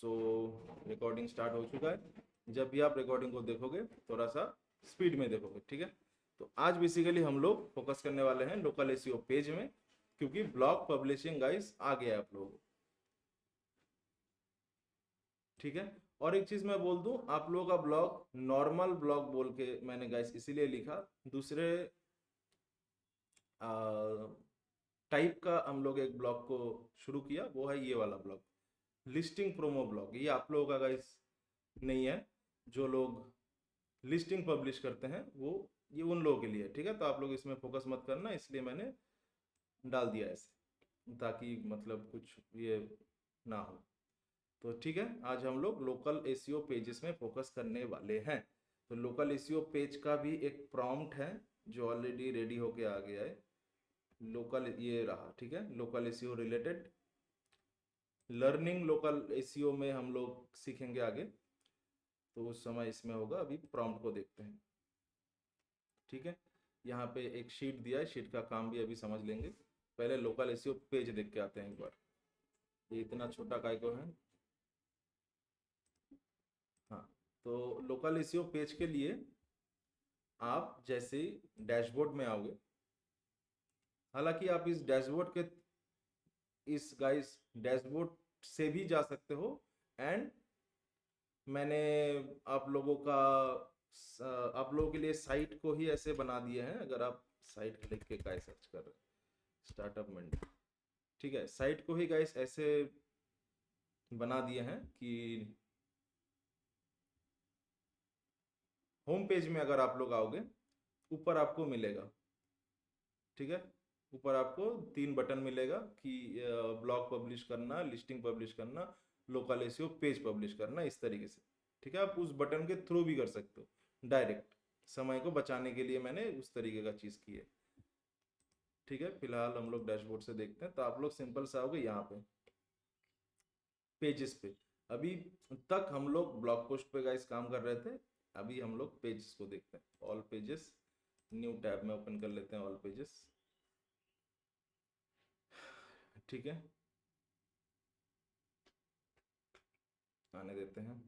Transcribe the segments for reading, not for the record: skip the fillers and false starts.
सो recording start हो चुका है। जब भी आप रिकॉर्डिंग को देखोगे थोड़ा सा स्पीड में देखोगे, ठीक है। तो आज बेसिकली हम लोग फोकस करने वाले हैं लोकल एसईओ पेज में, क्योंकि ब्लॉग पब्लिशिंग गाइस आ गया है आप लोगों को, ठीक है। और एक चीज मैं बोल दूं, आप लोगों का ब्लॉग नॉर्मल ब्लॉग बोल के मैंने गाइस इसीलिए लिखा, दूसरे टाइप का हम लोग एक ब्लॉग को शुरू किया, वो है ये वाला ब्लॉग, लिस्टिंग प्रोमो ब्लॉग। ये आप लोगों का गाइस नहीं है, जो लोग लिस्टिंग पब्लिश करते हैं वो, ये उन लोगों के लिए है, ठीक है। तो आप लोग इसमें फोकस मत करना, इसलिए मैंने डाल दिया ऐसे, ताकि मतलब कुछ ये ना हो। तो ठीक है, आज हम लोग लोकल एसईओ पेजेस में फोकस करने वाले हैं। तो लोकल एसईओ पेज का भी एक प्रॉम्प्ट है जो ऑलरेडी रेडी होके आ गया है। लोकल ये रहा, ठीक है, local SEO related learning local SEO में हम लोग सीखेंगे आगे, तो उस समय इसमें होगा। अभी प्रॉम्प्ट को देखते हैं, ठीक है। यहाँ पे एक शीट दिया है, शीट का काम भी अभी समझ लेंगे। पहले लोकल एसईओ पेज देख के आते हैं एक बार। ये इतना छोटा काय को है। हाँ, तो लोकल एसईओ पेज के लिए आप जैसे ही डैशबोर्ड में आओगे, हालांकि आप इस डैशबोर्ड के इस गाइस डैशबोर्ड से भी जा सकते हो। एंड मैंने आप लोगों का आप लोगों के लिए साइट को ही ऐसे बना दिए हैं। अगर आप साइट लिख के गाइस सर्च कर रहे हैं स्टार्टअप मंडी, ठीक है, साइट को ही गाइस ऐसे बना दिए हैं कि होम पेज में अगर आप लोग आओगे, ऊपर आपको मिलेगा, ठीक है, ऊपर आपको 3 बटन मिलेगा कि ब्लॉग पब्लिश करना, लिस्टिंग पब्लिश करना, लोकल एसईओ पेज पब्लिश करना, इस तरीके से, ठीक है। आप उस बटन के थ्रू भी कर सकते हो डायरेक्ट, समय को बचाने के लिए मैंने उस तरीके का चीज़ की है, ठीक है। फिलहाल हम लोग डैशबोर्ड से देखते हैं। तो आप लोग सिंपल से आओगे यहाँ पे पेजेस पे। अभी तक हम लोग ब्लॉग पोस्ट पे गाइस काम कर रहे थे, अभी हम लोग पेजेस को देखते हैं। ऑल पेजेस, न्यू टैब में ओपन कर लेते हैं ऑल पेजेस, ठीक है, आने देते हैं।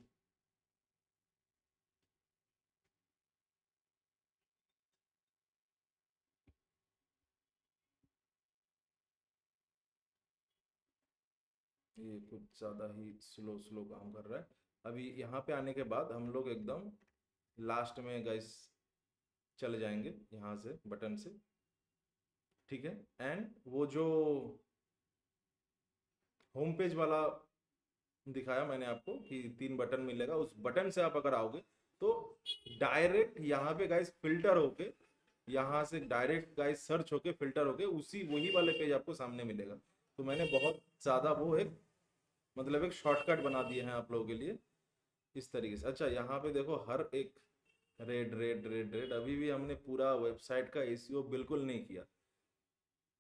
ये कुछ ज़्यादा ही स्लो स्लो काम कर रहा है। अभी यहाँ पे आने के बाद हम लोग एकदम लास्ट में गाइस चले जाएंगे यहाँ से बटन से, ठीक है। एंड वो जो होम पेज वाला दिखाया मैंने आपको कि 3 बटन मिलेगा, उस बटन से आप अगर आओगे तो डायरेक्ट यहाँ पे गाइस फिल्टर होके, यहाँ से डायरेक्ट गाइस सर्च होके फिल्टर होके उसी वही वाले पेज आपको सामने मिलेगा। तो मैंने बहुत ज़्यादा वो एक मतलब एक शॉर्टकट बना दिए हैं आप लोगों के लिए इस तरीके से। अच्छा, यहाँ पे देखो हर एक रेड रेड रेड रेड, अभी भी हमने पूरा वेबसाइट का एसईओ बिल्कुल नहीं किया,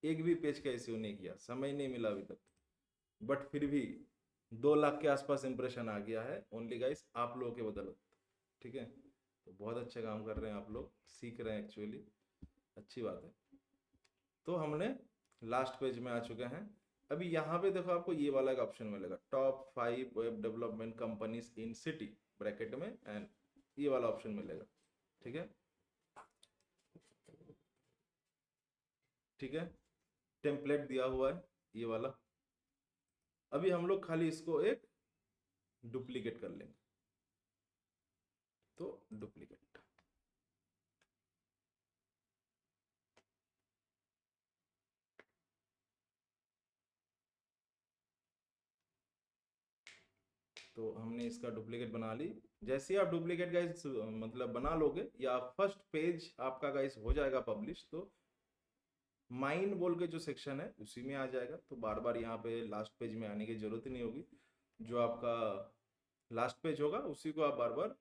एक भी पेज का एसईओ नहीं किया, समय नहीं मिला अभी तक। बट फिर भी 2 लाख के आसपास इंप्रेशन आ गया है ओनली गाइस आप लोगों के बदौलत, ठीक है। तो बहुत अच्छा काम कर रहे हैं आप लोग, सीख रहे हैं एक्चुअली, अच्छी बात है। तो हमने लास्ट पेज में आ चुके हैं। अभी यहाँ पे देखो आपको ये वाला एक ऑप्शन मिलेगा, top 5 web development companies in city bracket में, एंड ये वाला ऑप्शन मिलेगा, ठीक है, ठीक है। टेम्पलेट दिया हुआ है ये वाला। अभी हम लोग खाली इसको एक डुप्लीकेट कर लेंगे, तो डुप्लीकेट, तो हमने इसका डुप्लीकेट बना ली। जैसे ही आप डुप्लीकेट गाइस मतलब बना लोगे या फर्स्ट पेज आपका गाइस हो जाएगा पब्लिश, तो माइन बोल के जो सेक्शन है उसी में आ जाएगा। तो बार बार यहाँ पे लास्ट पेज में आने की जरूरत ही नहीं होगी। जो आपका लास्ट पेज होगा उसी को आप बार बार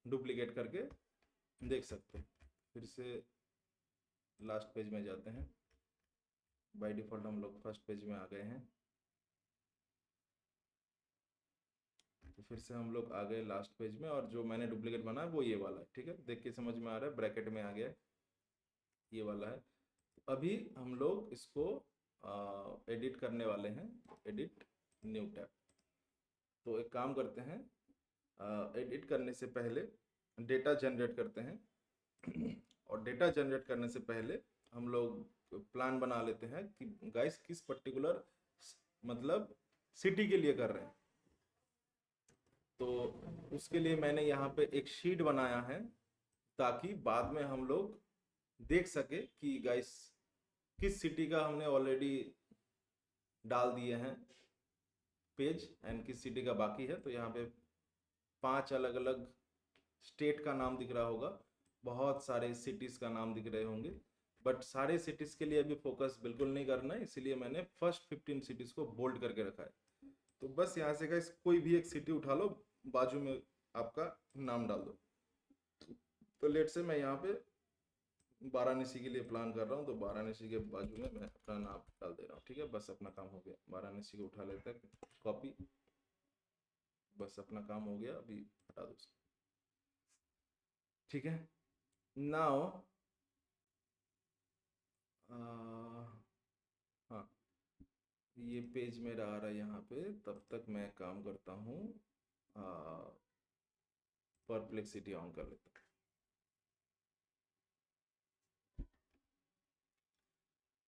डुप्लीकेट करके देख सकते हैं। फिर से लास्ट पेज में जाते हैं, बाय डिफॉल्ट हम लोग फर्स्ट पेज में आ गए हैं। तो फिर से हम लोग आ गए लास्ट पेज में, और जो मैंने डुप्लीकेट बनाया वो ये वाला है, ठीक है, देख के समझ में आ रहा है, ब्रैकेट में आ गया है, ये वाला है। अभी हम लोग इसको एडिट करने वाले हैं, एडिट न्यू टैब, तो एक काम करते हैं, एडिट करने से पहले डेटा जनरेट करते हैं और डेटा जनरेट करने से पहले हम लोग प्लान बना लेते हैं कि गाइस किस पर्टिकुलर मतलब सिटी के लिए कर रहे हैं। तो उसके लिए मैंने यहाँ पे एक शीट बनाया है ताकि बाद में हम लोग देख सके कि गाइस किस सिटी का हमने ऑलरेडी डाल दिए हैं पेज एंड किस सिटी का बाकी है। तो यहाँ पे 5 अलग अलग स्टेट का नाम दिख रहा होगा, बहुत सारे सिटीज़ का नाम दिख रहे होंगे, बट सारे सिटीज़ के लिए अभी फोकस बिल्कुल नहीं करना है, इसीलिए मैंने फर्स्ट 15 सिटीज़ को बोल्ड करके रखा है। तो बस यहाँ से गाइस कोई भी एक सिटी उठा लो, बाजू में आपका नाम डाल दो। तो लेट से मैं यहाँ पे वाराणसी के लिए प्लान कर रहा हूँ, तो वाराणसी के बाजू में मैं अपना नाम डाल दे रहा हूँ। ठीक है, बस अपना काम हो गया। वाराणसी को उठा लेते हैं कॉपी, बस अपना काम हो गया, अभी हटा दो उसको। ठीक है, नाउ हाँ, ये पेज मेरा आ रहा है यहाँ पे, तब तक मैं काम करता हूँ, परप्लेक्सिटी ऑन कर लेता हूँ।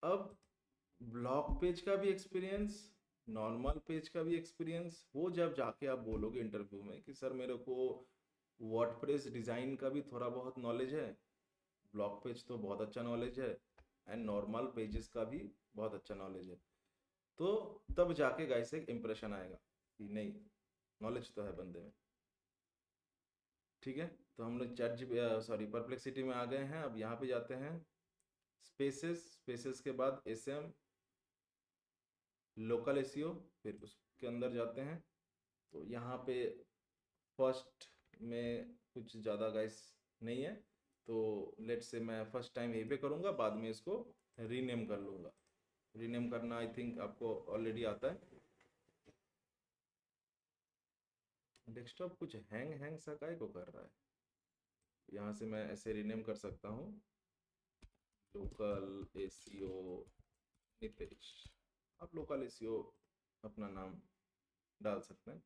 अब ब्लॉग पेज का भी एक्सपीरियंस, नॉर्मल पेज का भी एक्सपीरियंस, वो जब जाके आप बोलोगे इंटरव्यू में कि सर मेरे को वर्डप्रेस डिज़ाइन का भी थोड़ा बहुत नॉलेज है, ब्लॉग पेज तो बहुत अच्छा नॉलेज है, एंड नॉर्मल पेजेस का भी बहुत अच्छा नॉलेज है, तो तब जाके गाइस एक इम्प्रेशन आएगा कि नहीं, नॉलेज तो है बंदे में। ठीक है, तो हम लोग चैट जी सॉरी परप्लेक्सिटी में आ गए हैं। अब यहाँ पे जाते हैं स्पेसेस, स्पेसेस के बाद एसएम, लोकल एसईओ, फिर उसके अंदर जाते हैं। तो यहाँ पे फर्स्ट में कुछ ज़्यादा गाइस नहीं है, तो लेट से मैं फर्स्ट टाइम यहीं पे करूँगा, बाद में इसको रीनेम कर लूँगा। रीनेम करना आई थिंक आपको ऑलरेडी आता है। डेस्कटॉप कुछ हैंग हैंग सा काहे को कर रहा है? यहाँ से मैं ऐसे रीनेम कर सकता हूँ, लोकल एसईओ नितेश। आप लोकल एसईओ अपना नाम डाल सकते हैं।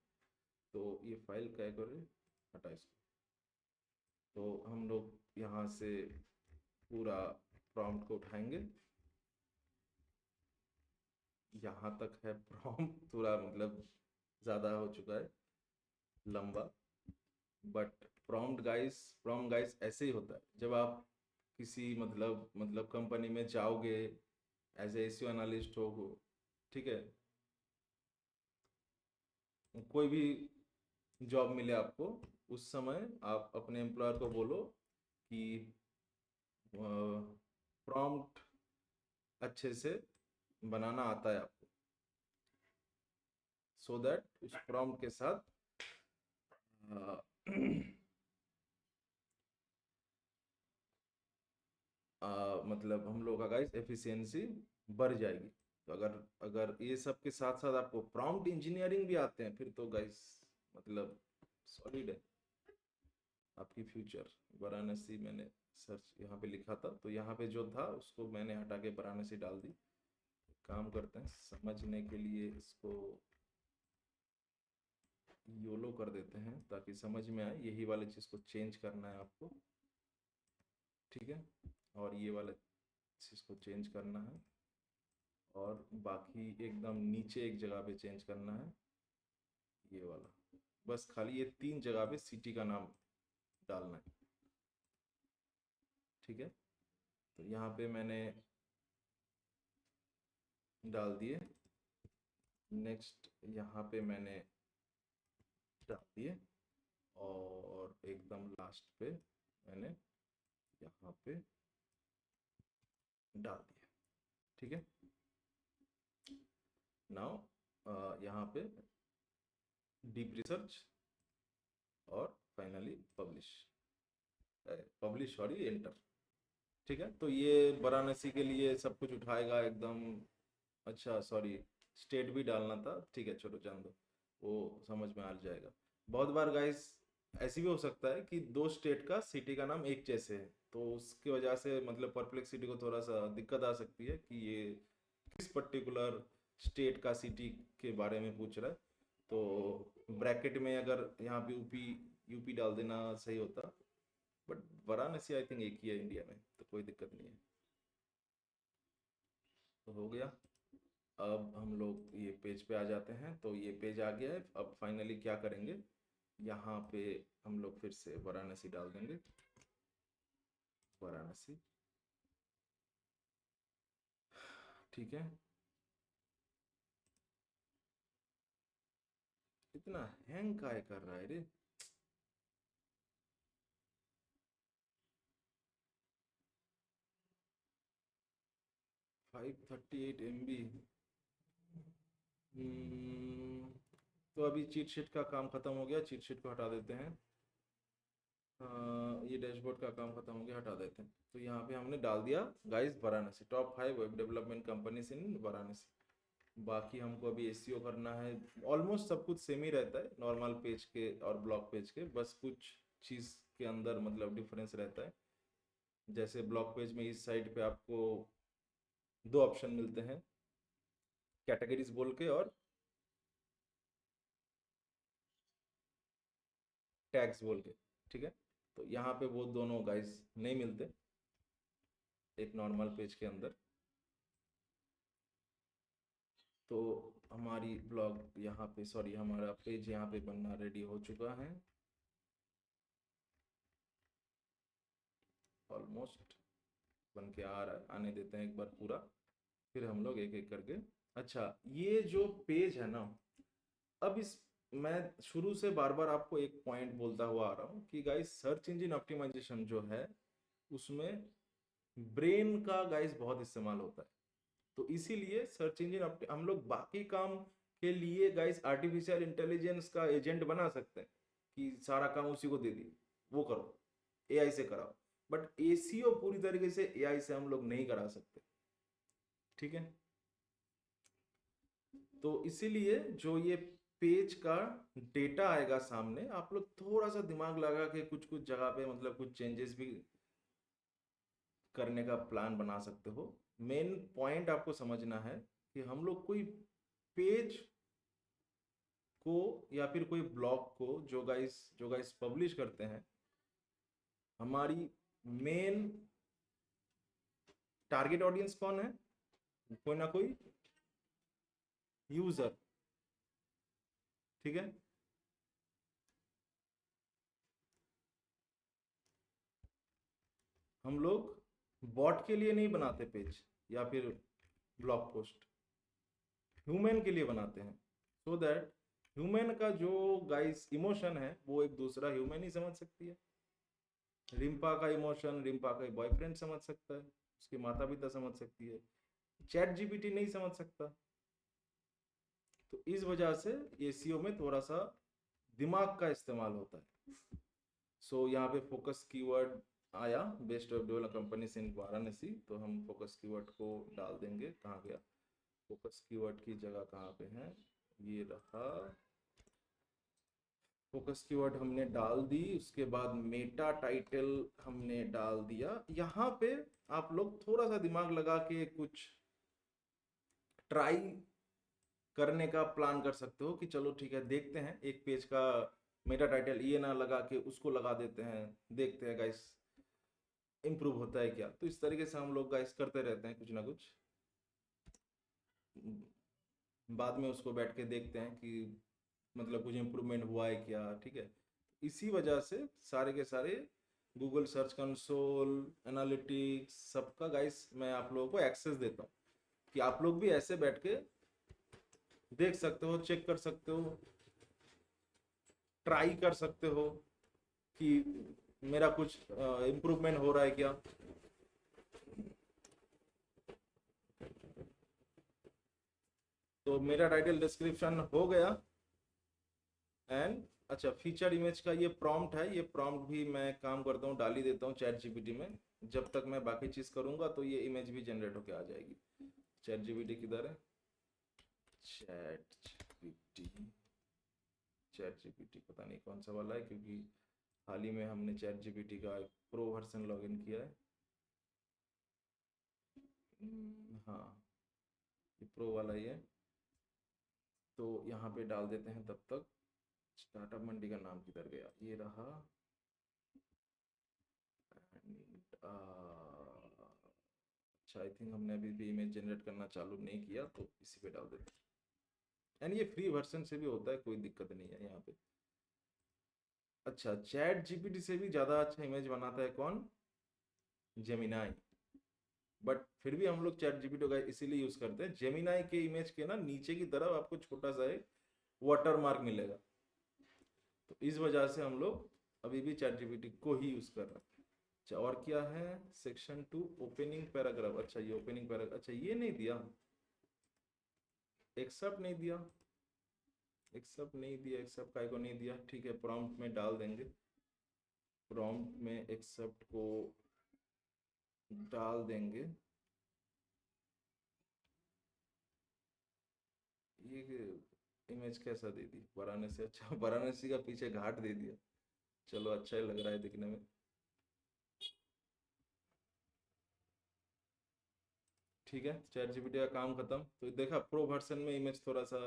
तो ये फाइल क्या करें, हटा इसको। तो हम लोग यहाँ से पूरा प्रॉम्प्ट को उठाएंगे, यहाँ तक है प्रॉम्प्ट, थोड़ा मतलब ज़्यादा हो चुका है, लंबा, बट प्रॉम्प्ट गाइस ऐसे ही होता है जब आप किसी मतलब कंपनी में जाओगे एज ए एसईओ एनालिस्ट हो, ठीक है, कोई भी जॉब मिले आपको, उस समय आप अपने एम्प्लॉयर को बोलो कि प्रॉम्प्ट अच्छे से बनाना आता है आपको, सो दैट उस प्रॉम्प्ट के साथ मतलब हम लोग का गाइस एफिशिएंसी बढ़ जाएगी। तो अगर अगर ये सब के साथ साथ आपको प्रॉम्प्ट इंजीनियरिंग भी आते हैं, फिर तो गाइस मतलब सॉलिड है आपकी फ्यूचर। वाराणसी मैंने सर्च यहाँ पे लिखा था, तो यहाँ पे जो था उसको मैंने हटा के वाराणसी डाल दी। काम करते हैं, समझने के लिए इसको योलो कर देते हैं ताकि समझ में आए। यही वाले चीज़ को चेंज करना है आपको, ठीक है, और ये वाला चीज़ को चेंज करना है, और बाकी एकदम नीचे एक जगह पे चेंज करना है, ये वाला। बस खाली ये 3 जगह पे सिटी का नाम डालना है, ठीक है। तो यहाँ पे मैंने डाल दिए, नेक्स्ट यहाँ पे मैंने डाल दिए, और एकदम लास्ट पे मैंने यहाँ पे डाल दिया, ठीक है। नाउ यहाँ पे डीप रिसर्च और फाइनली पब्लिश सॉरी एंटर, ठीक है। तो ये वाराणसी के लिए सब कुछ उठाएगा एकदम। अच्छा सॉरी, स्टेट भी डालना था, ठीक है, चलो जान दो, वो समझ में आ जाएगा। बहुत बार गाइस ऐसी भी हो सकता है कि 2 स्टेट का सिटी का नाम एक जैसे है, तो उसकी वजह से मतलब परप्लेक्सिटी को थोड़ा सा दिक्कत आ सकती है कि ये किस पर्टिकुलर स्टेट का सिटी के बारे में पूछ रहा है। तो ब्रैकेट में अगर यहाँ पे यूपी यूपी डाल देना सही होता, बट वाराणसी आई थिंक एक ही है इंडिया में, तो कोई दिक्कत नहीं है। तो हो गया। अब हम लोग ये पेज पे आ जाते हैं, तो ये पेज आ गया है। अब फाइनली क्या करेंगे, यहाँ पे हम लोग फिर से वाराणसी डाल देंगे, वाराणसी, ठीक है। इतना हैंग काहे कर रहा है रे। 538 MB। तो अभी चीट शीट का काम खत्म हो गया, चीट शीट को हटा देते हैं। ये डैशबोर्ड का काम खत्म हो गया, हटा देते हैं। तो यहाँ पे हमने डाल दिया guys Varanasi, top 5 web development companies in Varanasi. बाकी हमको अभी एसईओ करना है। ऑलमोस्ट सब कुछ सेम ही रहता है नॉर्मल पेज के और ब्लॉग पेज के, बस कुछ चीज़ के अंदर मतलब डिफरेंस रहता है। जैसे ब्लॉग पेज में इस साइड पे आपको दो ऑप्शन मिलते हैं, कैटेगरीज बोल के और टैग्स बोल के, ठीक है। तो यहाँ पे वो दोनों गाइस नहीं मिलते एक नॉर्मल पेज के अंदर। तो हमारी ब्लॉग यहाँ पे, सॉरी हमारा पेज यहाँ पे बनना रेडी हो चुका है ऑलमोस्ट, बन के आ रहा है। आने देते हैं एक बार पूरा, फिर हम लोग एक एक करके। अच्छा, ये जो पेज है ना, अब इस, मैं शुरू से बार बार आपको एक पॉइंट बोलता हुआ आ रहा हूँ कि गाइस सर्च इंजन ऑप्टिमाइजेशन जो है उसमें ब्रेन का गाइस बहुत इस्तेमाल होता है। तो इसीलिए सर्च इंजन हम लोग बाकी काम के लिए गाइस आर्टिफिशियल इंटेलिजेंस का एजेंट बना सकते हैं कि सारा काम उसी को दे दिए, वो करो, एआई से कराओ। बट एसीओ पूरी तरीके से एआई से हम लोग नहीं करा सकते, ठीक है। तो इसीलिए जो ये पेज का डेटा आएगा सामने, आप लोग थोड़ा सा दिमाग लगा के कुछ कुछ जगह पे मतलब कुछ चेंजेस भी करने का प्लान बना सकते हो। मेन पॉइंट आपको समझना है कि हम लोग कोई पेज को या फिर कोई ब्लॉग को जो गाइस पब्लिश करते हैं, हमारी मेन टारगेट ऑडियंस कौन है, कोई ना कोई यूजर, ठीक है। हम लोग बॉट के लिए नहीं बनाते पेज या फिर ब्लॉग पोस्ट, ह्यूमन के लिए बनाते हैं। सो दैट ह्यूमन का जो गाइस इमोशन है वो एक दूसरा ह्यूमन ही समझ सकती है। रिम्पा का इमोशन रिम्पा का बॉयफ्रेंड समझ सकता है, उसके माता पिता समझ सकती है, चैट जीपीटी नहीं समझ सकता। तो इस वजह से एसीओ में थोड़ा सा दिमाग का इस्तेमाल होता है। सो यहाँ पे फोकस कीवर्ड आया, बेस्ट वेब डेवलप कंपनी इन वाराणसी, तो हम फोकस कीवर्ड को डाल देंगे। कहाँ गया फोकस कीवर्ड की जगह, कहाँ पे है, ये रहा। फोकस कीवर्ड हमने डाल दी, उसके बाद मेटा टाइटल हमने डाल दिया। यहाँ पे आप लोग थोड़ा सा दिमाग लगा के कुछ ट्राई करने का प्लान कर सकते हो कि चलो ठीक है, देखते हैं एक पेज का मेटा टाइटल ये ना लगा के उसको लगा देते हैं, देखते हैं गाइस इम्प्रूव होता है क्या। तो इस तरीके से हम लोग गाइस करते रहते हैं कुछ ना कुछ, बाद में उसको बैठ के देखते हैं कि मतलब कुछ इम्प्रूवमेंट हुआ है क्या, ठीक है। इसी वजह से सारे के सारे गूगल सर्च कंसोल, एनालिटिक्स, सबका गाइस मैं आप लोगों को एक्सेस देता हूँ कि आप लोग भी ऐसे बैठ के देख सकते हो, चेक कर सकते हो, ट्राई कर सकते हो कि मेरा कुछ इम्प्रूवमेंट हो रहा है क्या। तो मेरा टाइटल डिस्क्रिप्शन हो गया। एंड अच्छा, फीचर इमेज का ये प्रॉम्प्ट है, ये प्रॉम्प्ट भी मैं काम करता हूँ, डाल ही देता हूँ चैट जीपीटी में। जब तक मैं बाकी चीज़ करूँगा तो ये इमेज भी जनरेट होके आ जाएगी। चैट जीपीटी किधर है, चैट जीपीटी, चैट जीपीटी पता नहीं कौन सा वाला है, क्योंकि हाल ही में हमने चैट जीपीटी का प्रो वर्जन लॉगिन किया है। हाँ, ये प्रो वाला ही है। तो यहाँ पे डाल देते हैं तब तक टाटा मंडी का नाम किधर गया, ये रहा। अच्छा आई थिंक हमने अभी भी इमेज जनरेट करना चालू नहीं किया, तो इसी पे डाल देते हैं। एंड ये फ्री वर्जन से भी होता है, कोई दिक्कत नहीं है यहाँ पे। अच्छा, चैट जीपीटी से भी ज़्यादा अच्छा इमेज बनाता है कौन? जेमिनाई। बट फिर भी हम लोग चैट जीपीटी का इसीलिए यूज़ करते हैं, जेमिनाई के इमेज के ना नीचे की तरफ आपको छोटा सा एक वाटर मार्क मिलेगा, तो इस वजह से हम लोग अभी भी चैट जीपीटी को ही यूज़ कर रहे हैं। अच्छा और क्या है, सेक्शन 2 ओपनिंग पैराग्राफ। अच्छा ये ओपनिंग पैराग्राफ, अच्छा ये नहीं दिया, एक्सेप्ट नहीं दिया, एक्सेप्ट नहीं दिया, एक्सेप्ट काय को नहीं दिया, ठीक है प्रॉम्प्ट में डाल देंगे, प्रॉम्प्ट में एक्सेप्ट को डाल देंगे। ये इमेज कैसा दे दी, वाराणसी, अच्छा वाराणसी का पीछे घाट दे दिया, चलो अच्छा ही लग रहा है दिखने में। ठीक है, चैट जीपीटी का काम खत्म। तो देखा प्रो वर्जन में इमेज थोड़ा सा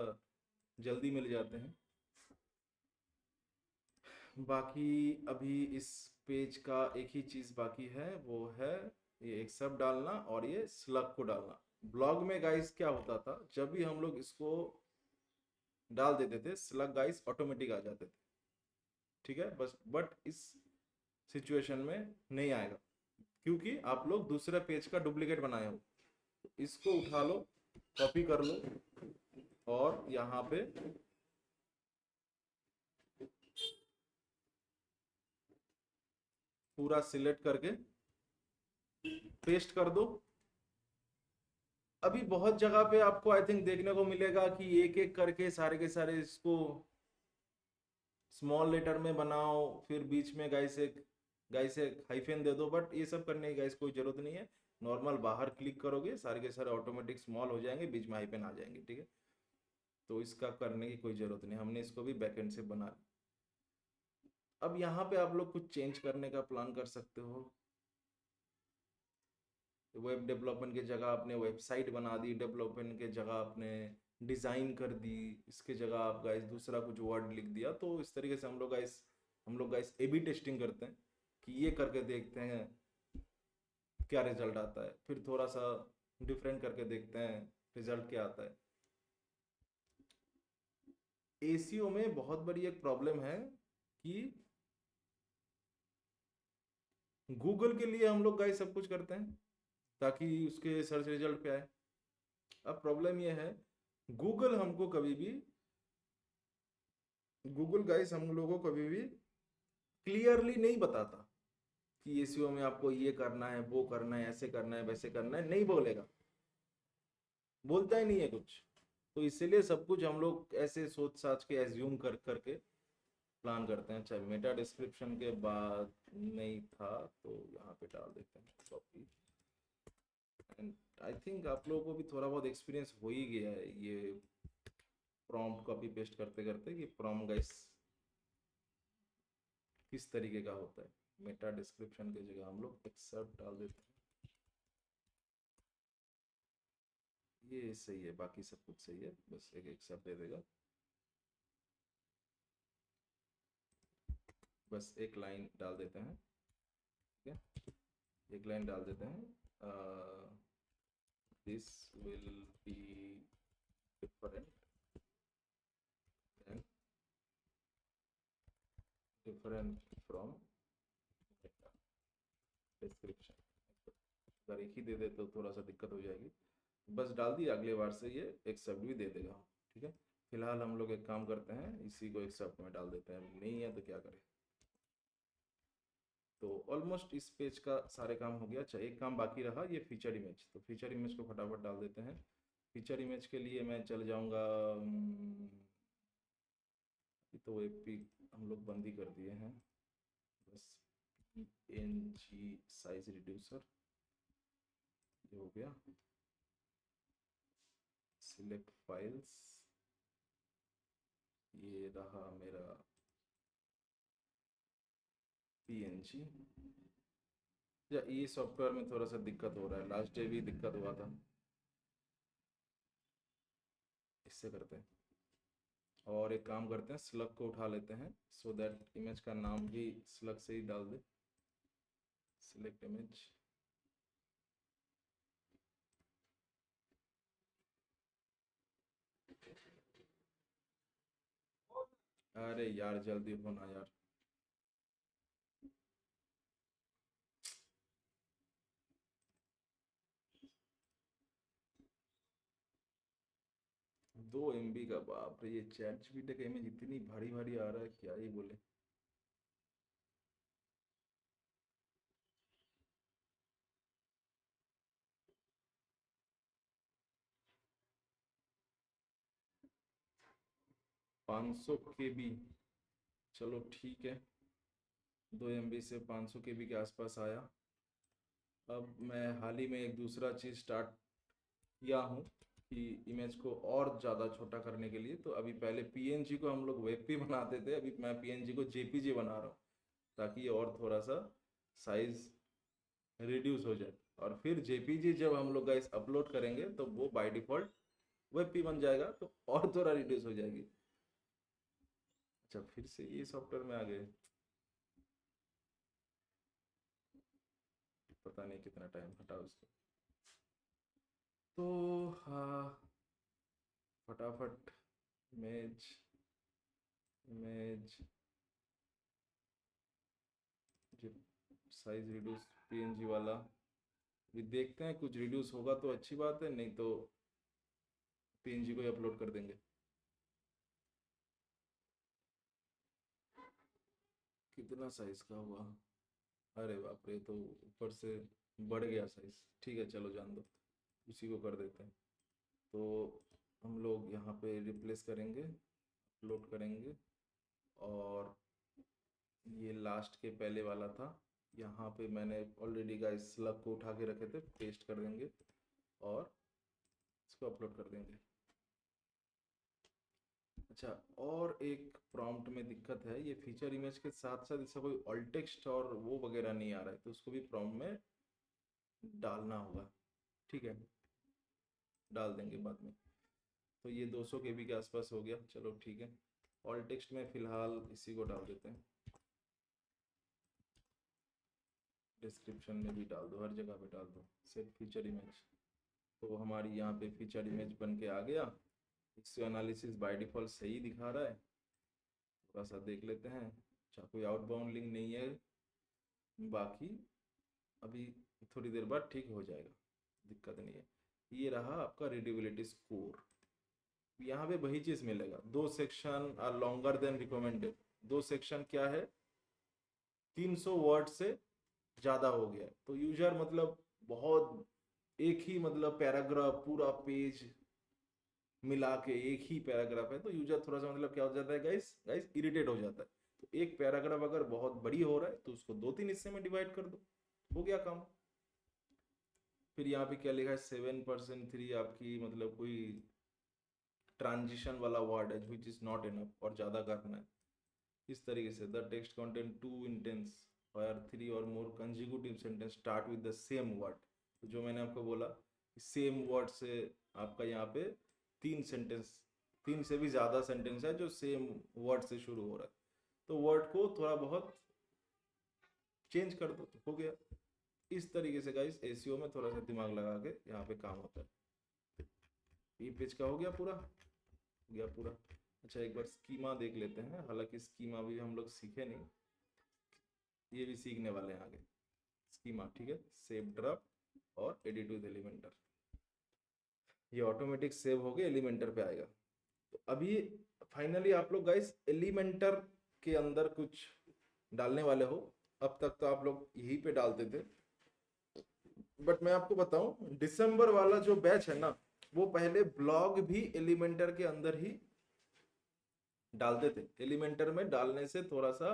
जल्दी मिल जाते हैं। बाकी अभी इस पेज का एक ही चीज़ बाकी है, वो है ये एक्सेप्ट डालना और ये स्लग को डालना। ब्लॉग में गाइस क्या होता था, जब भी हम लोग इसको डाल देते थे स्लग गाइस ऑटोमेटिक आ जाते थे, ठीक है। बस बट इस सिचुएशन में नहीं आएगा, क्योंकि आप लोग दूसरे पेज का डुप्लीकेट बनाए हो। इसको उठा लो, कॉपी कर लो और यहाँ पे पूरा सिलेक्ट करके पेस्ट कर दो। अभी बहुत जगह पे आपको आई थिंक देखने को मिलेगा कि एक एक करके सारे के सारे इसको स्मॉल लेटर में बनाओ, फिर बीच में गाइस एक हाइफन दे दो, बट ये सब करने की गाइस कोई जरूरत नहीं है। नॉर्मल बाहर क्लिक करोगे सारे के सारे ऑटोमेटिक स्मॉल हो जाएंगे, बीच में हाइफन आ जाएंगे, ठीक है। तो इसका करने की कोई जरूरत नहीं, हमने इसको भी बैकएंड से बना। अब यहाँ पे आप लोग कुछ चेंज करने का प्लान कर सकते हो। वेब डेवलपमेंट की जगह आपने वेबसाइट बना दी, डेवलपमेंट के जगह आपने डिज़ाइन कर दी, इसके जगह आप गाइस दूसरा कुछ वर्ड लिख दिया। तो इस तरीके से हम लोग गाइस ए बी टेस्टिंग करते हैं कि ये करके देखते हैं क्या रिजल्ट आता है, फिर थोड़ा सा डिफरेंट करके देखते हैं रिजल्ट क्या आता है। एसीओ में बहुत बड़ी एक प्रॉब्लम है कि गूगल के लिए हम लोग गाइस सब कुछ करते हैं ताकि उसके सर्च रिजल्ट पे आए। अब प्रॉब्लम यह है, गूगल हमको कभी भी गूगल गाइस हम लोगों को कभी भी क्लियरली नहीं बताता कि एसईओ में आपको ये करना है, वो करना है, ऐसे करना है, वैसे करना है, नहीं बोलेगा, बोलता ही नहीं है कुछ। तो इसीलिए सब कुछ हम लोग ऐसे सोच साच के एज्यूम कर करके प्लान करते हैं। चाहे मेटा डिस्क्रिप्शन के बाद नहीं था तो यहाँ पे डाल देते हैं कॉपी। एंड आई थिंक आप लोगों को भी थोड़ा बहुत एक्सपीरियंस हो ही गया है ये प्रॉम्प्ट कॉपी पेस्ट करते करते कि प्रॉम्प्ट गाइस किस तरीके का होता है। मेटा डिस्क्रिप्शन की जगह हम लोग एक्सेप्ट डाल देते हैं, ये सही है, बाकी सब कुछ सही है, बस एक एक्सेप्ट दे देगा। बस एक लाइन डाल देते हैं, ठीक है, एक लाइन डाल देते हैं, this will be different and different from description. अगर एक ही दे दे तो थोड़ा सा दिक्कत हो जाएगी, बस डाल दिया, अगले बार से ये एक्सेप्ट भी दे देगा, ठीक है। फिलहाल हम लोग एक काम करते हैं, इसी को एक्सेप्ट में डाल देते हैं, नहीं है तो क्या करें। तो ऑलमोस्ट इस पेज का सारे काम हो गया। अच्छा एक काम बाकी रहा, ये फीचर इमेज, तो फीचर इमेज को फटाफट डाल देते हैं। फीचर इमेज के लिए मैं चल जाऊंगा, तो एपी हम लोग बंद ही कर दिए हैं, बस एनजी साइज रिड्यूसर ये हो गया। सिलेक्ट फाइल्स, ये रहा मेरा पीएनजी। या ये सॉफ्टवेयर में थोड़ा सा दिक्कत हो रहा है, लास्ट डे भी दिक्कत हुआ था, इससे करते हैं। और एक काम करते हैं, स्लग को उठा लेते हैं, सो दैट इमेज का नाम भी स्लग से ही डाल दे। सिलेक्ट इमेज, अरे यार जल्दी होना यार। दो एमबी का, बाप रे, ये चैट जीपीटी का इमेज इतनी भारी भारी आ रहा है, क्या ही बोले। 500 केबी, चलो ठीक है, 2 एमबी से 500 केबी के आसपास आया। अब मैं हाल ही में एक दूसरा चीज़ स्टार्ट किया हूँ कि इमेज को और ज़्यादा छोटा करने के लिए, तो अभी पहले पीएनजी को हम लोग वेब पे बनाते थे, अभी मैं पीएनजी को जेपीजी बना रहा हूँ, ताकि ये और थोड़ा सा साइज रिड्यूस हो जाए। और फिर जेपीजी जब हम लोग गाइस अपलोड करेंगे तो वो बाय डिफॉल्ट वेब पे बन जाएगा, तो और थोड़ा रिड्यूस हो जाएगी। अच्छा, फिर से ये सॉफ्टवेयर में आ गए, पता नहीं कितना टाइम हटा उसको। तो हाँ, फटाफट इमेज, इमेज जो साइज रिड्यूस पीएनजी वाला, भी देखते हैं, कुछ रिड्यूस होगा तो अच्छी बात है, नहीं तो पीएनजी को ही अपलोड कर देंगे। कितना साइज का हुआ, अरे बाप रे, तो ऊपर से बढ़ गया साइज। ठीक है, चलो जान दो, उसी को कर देते हैं। तो हम लोग यहाँ पे रिप्लेस करेंगे, अपलोड करेंगे, और ये लास्ट के पहले वाला था, यहाँ पे मैंने ऑलरेडी गाइस स्लग को उठा के रखे थे, पेस्ट कर देंगे और इसको अपलोड कर देंगे। अच्छा, और एक प्रॉम्प्ट में दिक्कत है, ये फीचर इमेज के साथ साथ इसका कोई ऑल्ट टेक्स्ट और वो वगैरह नहीं आ रहा है, तो उसको भी प्रॉम्प्ट में डालना होगा। ठीक है, डाल देंगे बाद में। तो ये 200 केबी के आसपास हो गया, चलो ठीक है। ऑल टेक्स्ट में फिलहाल इसी को डाल देते हैं, डिस्क्रिप्शन में भी डाल दो, हर जगह पे डाल दो, सेट फीचर इमेज। तो हमारी यहाँ पे फीचर इमेज बन के आ गया। इससे एनालिसिस बाय डिफॉल्ट सही दिखा रहा है, थोड़ा सा देख लेते हैं। अच्छा, कोई आउटबाउंड लिंक नहीं है, बाकी अभी थोड़ी देर बाद ठीक हो जाएगा, दिक्कत नहीं है। ये रहा आपका रीडेबिलिटी स्कोर। यहाँ पे वही चीज़ मिलेगा, 2 section are longer than recommended. 2 section क्या है, 300 वर्ड से ज़्यादा हो गया, तो यूजर मतलब बहुत, एक ही मतलब पैराग्राफ, पूरा पेज मिला के एक ही पैराग्राफ है, तो यूजर थोड़ा सा मतलब क्या हो जाता है गाइस, गाइस इरिटेट हो जाता है। तो एक पैराग्राफ अगर बहुत बड़ी हो रहा है तो उसको 2-3 हिस्से में डिवाइड कर दो, हो गया काम। फिर यहाँ पे क्या लिखा है, 7%, 3 आपकी मतलब कोई ट्रांजिशन वाला वर्ड है विच इज नॉट इनफ, और ज़्यादा करना है। इस तरीके से the text content two intense और 3 और more consecutive sentence start with the same word. तो जो मैंने आपको बोला, सेम वर्ड से आपका यहाँ पे 3 सेंटेंस, 3 से भी ज़्यादा सेंटेंस है जो सेम वर्ड से शुरू हो रहा है, तो वर्ड को थोड़ा बहुत चेंज कर दो तो हो गया। इस तरीके से गाइस एसीओ में थोड़ा सा दिमाग लगा के यहाँ पे काम होता है। ये पेज का हो गया पूरा, हो गया पूरा। अच्छा, एक बार स्कीमा देख लेते हैं, हालांकि स्कीमा भी हम लोग सीखे नहीं, ये भी सीखने वाले हैं आगे। स्कीमा ठीक है, सेव ड्राफ्ट और एडिट विद एलिमेंटर, ये ऑटोमेटिक सेव हो गया, एलिमेंटर पे आएगा। तो अभी फाइनली आप लोग गाइस एलिमेंटर के अंदर कुछ डालने वाले हो। अब तक तो आप लोग यहीं पे डालते थे, बट मैं आपको बताऊं, दिसंबर वाला जो बैच है ना, वो पहले ब्लॉग भी एलिमेंटर के अंदर ही डालते थे। एलिमेंटर में डालने से थोड़ा सा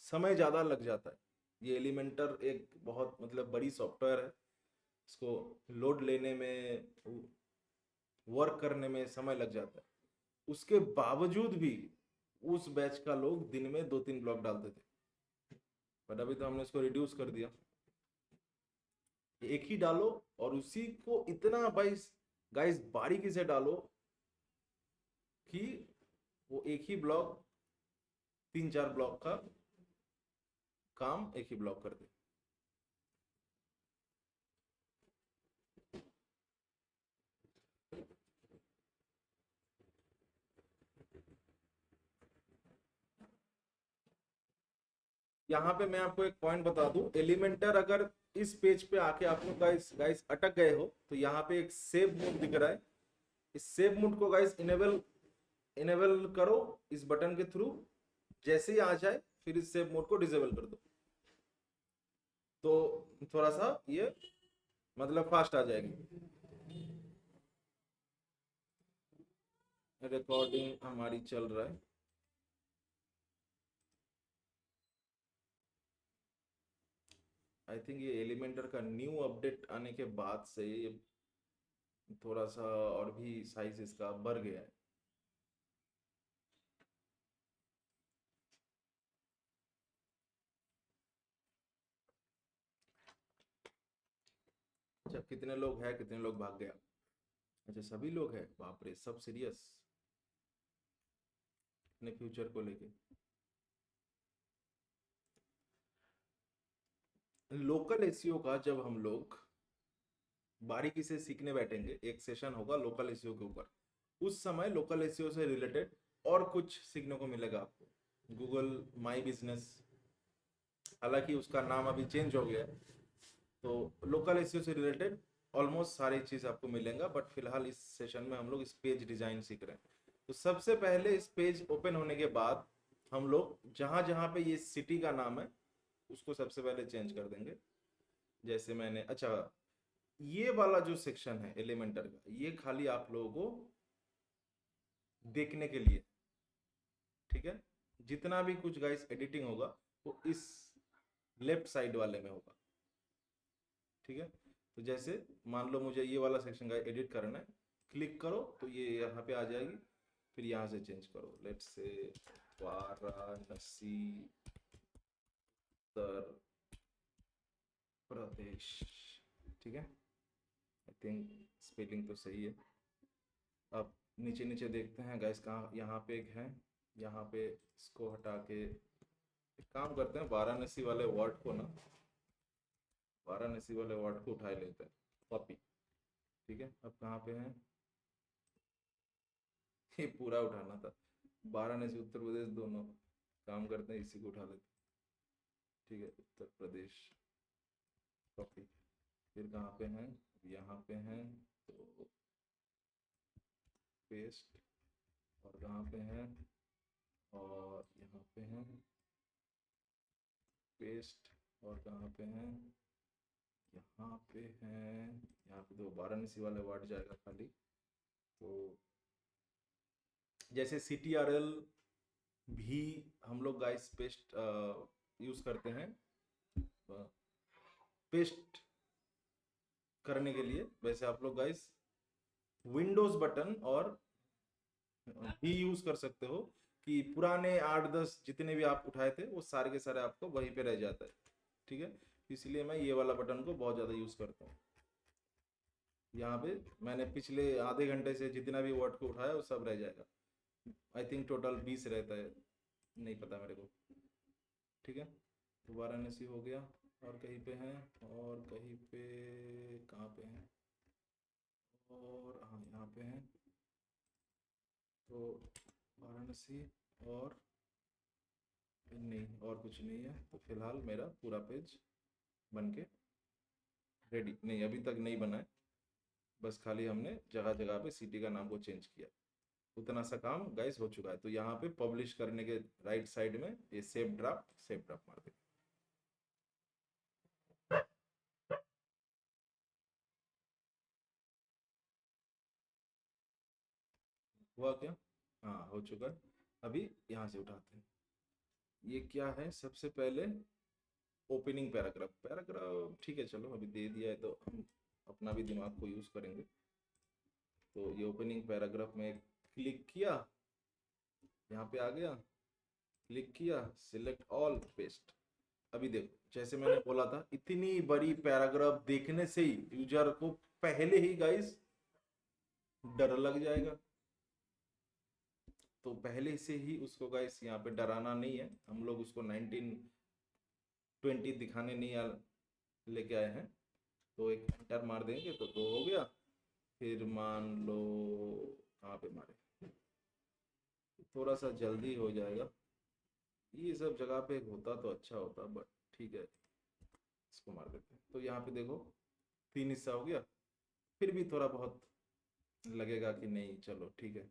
समय ज़्यादा लग जाता है। ये एलिमेंटर एक बहुत मतलब बड़ी सॉफ्टवेयर है, इसको लोड लेने में, वर्क करने में समय लग जाता है। उसके बावजूद भी उस बैच का लोग दिन में 2-3 ब्लॉग डालते थे, बट अभी तो हमने इसको रिड्यूस कर दिया, एक ही डालो, और उसी को इतना गाइस गाइस बारीकी से डालो कि वो एक ही ब्लॉक 3-4 ब्लॉक का काम एक ही ब्लॉक कर दे। यहाँ पे मैं आपको एक पॉइंट बता दूं, एलिमेंटर अगर इस पेज पे आके आप लोग गाइस गाइस अटक गए हो तो यहाँ पे एक सेव मोड दिख रहा है, इस सेव मोड को गाइस इनेबल इनेबल करो इस बटन के थ्रू। जैसे ही आ जाए फिर इस सेव मोड को डिसेबल कर दो, तो थोड़ा सा ये मतलब फास्ट आ जाएगी। रिकॉर्डिंग हमारी चल रहा है। आई थिंक ये एलिमेंटर का न्यू अपडेट आने के बाद से ये थोड़ा सा और भी साइज इसका बढ़ गया है। अच्छा, कितने लोग हैं, कितने लोग भाग गया? अच्छा, सभी लोग हैं, बाप रे, सब सीरियस अपने फ्यूचर को लेके। लोकल एसईओ का जब हम लोग बारीकी से सीखने बैठेंगे, एक सेशन होगा लोकल एसईओ के ऊपर, उस समय लोकल एसईओ से रिलेटेड और कुछ सीखने को मिलेगा आपको। गूगल माई बिजनेस, हालांकि उसका नाम अभी चेंज हो गया है, तो लोकल एसईओ से रिलेटेड ऑलमोस्ट सारी चीज आपको मिलेगा। बट फिलहाल इस सेशन में हम लोग इस पेज डिजाइन सीख रहे हैं। तो सबसे पहले इस पेज ओपन होने के बाद हम लोग जहां जहां पे ये सिटी का नाम है उसको सबसे पहले चेंज कर देंगे। जैसे मैंने, अच्छा, ये वाला जो सेक्शन है एलिमेंटर का, ये खाली आप लोगों को देखने के लिए, ठीक है? जितना भी कुछ गाइस एडिटिंग होगा वो इस लेफ्ट साइड वाले में होगा, ठीक है? तो जैसे मान लो मुझे ये वाला सेक्शन का एडिट करना है, क्लिक करो तो ये यहाँ पे आ जाएगी। फिर यहाँ से चेंज करो, लेट्स से वाराणसी उत्तर प्रदेश, ठीक है? आई थिंक स्पेलिंग तो सही है। अब नीचे नीचे देखते हैं गाइस, कहाँ, यहाँ पे एक है, यहाँ पे इसको हटा के एक काम करते हैं, वाराणसी वाले वर्ड को ना, वाराणसी वाले वर्ड को उठा लेते हैं, कॉपी, ठीक है? अब कहाँ पे है? ये पूरा उठाना था, वाराणसी उत्तर प्रदेश दोनों, काम करते हैं इसी को उठा लेते हैं, ठीक है? उत्तर प्रदेश, कॉपी। फिर कहाँ पे हैं? यहाँ पे हैं, तो पेस्ट, और कहाँ पे हैं? और यहाँ पे हैं, पेस्ट, और कहाँ पे हैं? यहाँ पे हैं। यहाँ पे तो वाराणसी वाले वर्ड जाएगा खाली। तो जैसे CTRL भी हम लोग गाइस पेस्ट यूज करते हैं पेस्ट करने के लिए, वैसे आप लोग गाइस विंडोज बटन और भी यूज कर सकते हो कि पुराने 8-10 जितने भी आप उठाए थे वो सारे के सारे आपको वहीं पे रह जाता है, ठीक है? इसलिए मैं ये वाला बटन को बहुत ज़्यादा यूज करता हूँ। यहाँ पे मैंने पिछले आधे घंटे से जितना भी वर्ड को उठाया वो सब रह जाएगा। आई थिंक टोटल 20 रहता है, नहीं पता मेरे को, ठीक है? तो वाराणसी हो गया, और कहीं पे हैं, और कहीं पे कहाँ पे हैं, और हाँ यहाँ पे हैं। तो वाराणसी, और नहीं, और कुछ नहीं है। तो फिलहाल मेरा पूरा पेज बन के रेडी, नहीं अभी तक नहीं बना है, बस खाली हमने जगह जगह पे सिटी का नाम को चेंज किया, उतना सा काम गाइस हो चुका है। तो यहाँ पे पब्लिश करने के राइट साइड में ये सेव ड्राफ्ट मार दे। हुआ क्या? हाँ, हो चुका है। अभी यहाँ से उठाते हैं, ये क्या है? सबसे पहले ओपनिंग पैराग्राफ, पैराग्राफ ठीक है, चलो अभी दे दिया है तो हम अपना भी दिमाग को यूज करेंगे। तो ये ओपनिंग पैराग्राफ में क्लिक किया, यहाँ पे आ गया, क्लिक किया, सिलेक्ट ऑल, पेस्ट। अभी देखो, जैसे मैंने बोला था, इतनी बड़ी पैराग्राफ देखने से ही यूजर को पहले ही गाइस डर लग जाएगा। तो पहले से ही उसको गाइस यहाँ पे डराना नहीं है, हम लोग उसको 1920 दिखाने नहीं लेके आए हैं। तो एक एंटर मार देंगे तो 2 हो गया। फिर मान लो कहाँ पे मारे, थोड़ा सा जल्दी हो जाएगा। ये सब जगह पे होता तो अच्छा होता, बट ठीक है, इसको मार देते हैं। तो यहाँ पे देखो 3 हिस्सा हो गया। फिर भी थोड़ा बहुत लगेगा कि नहीं, चलो ठीक है,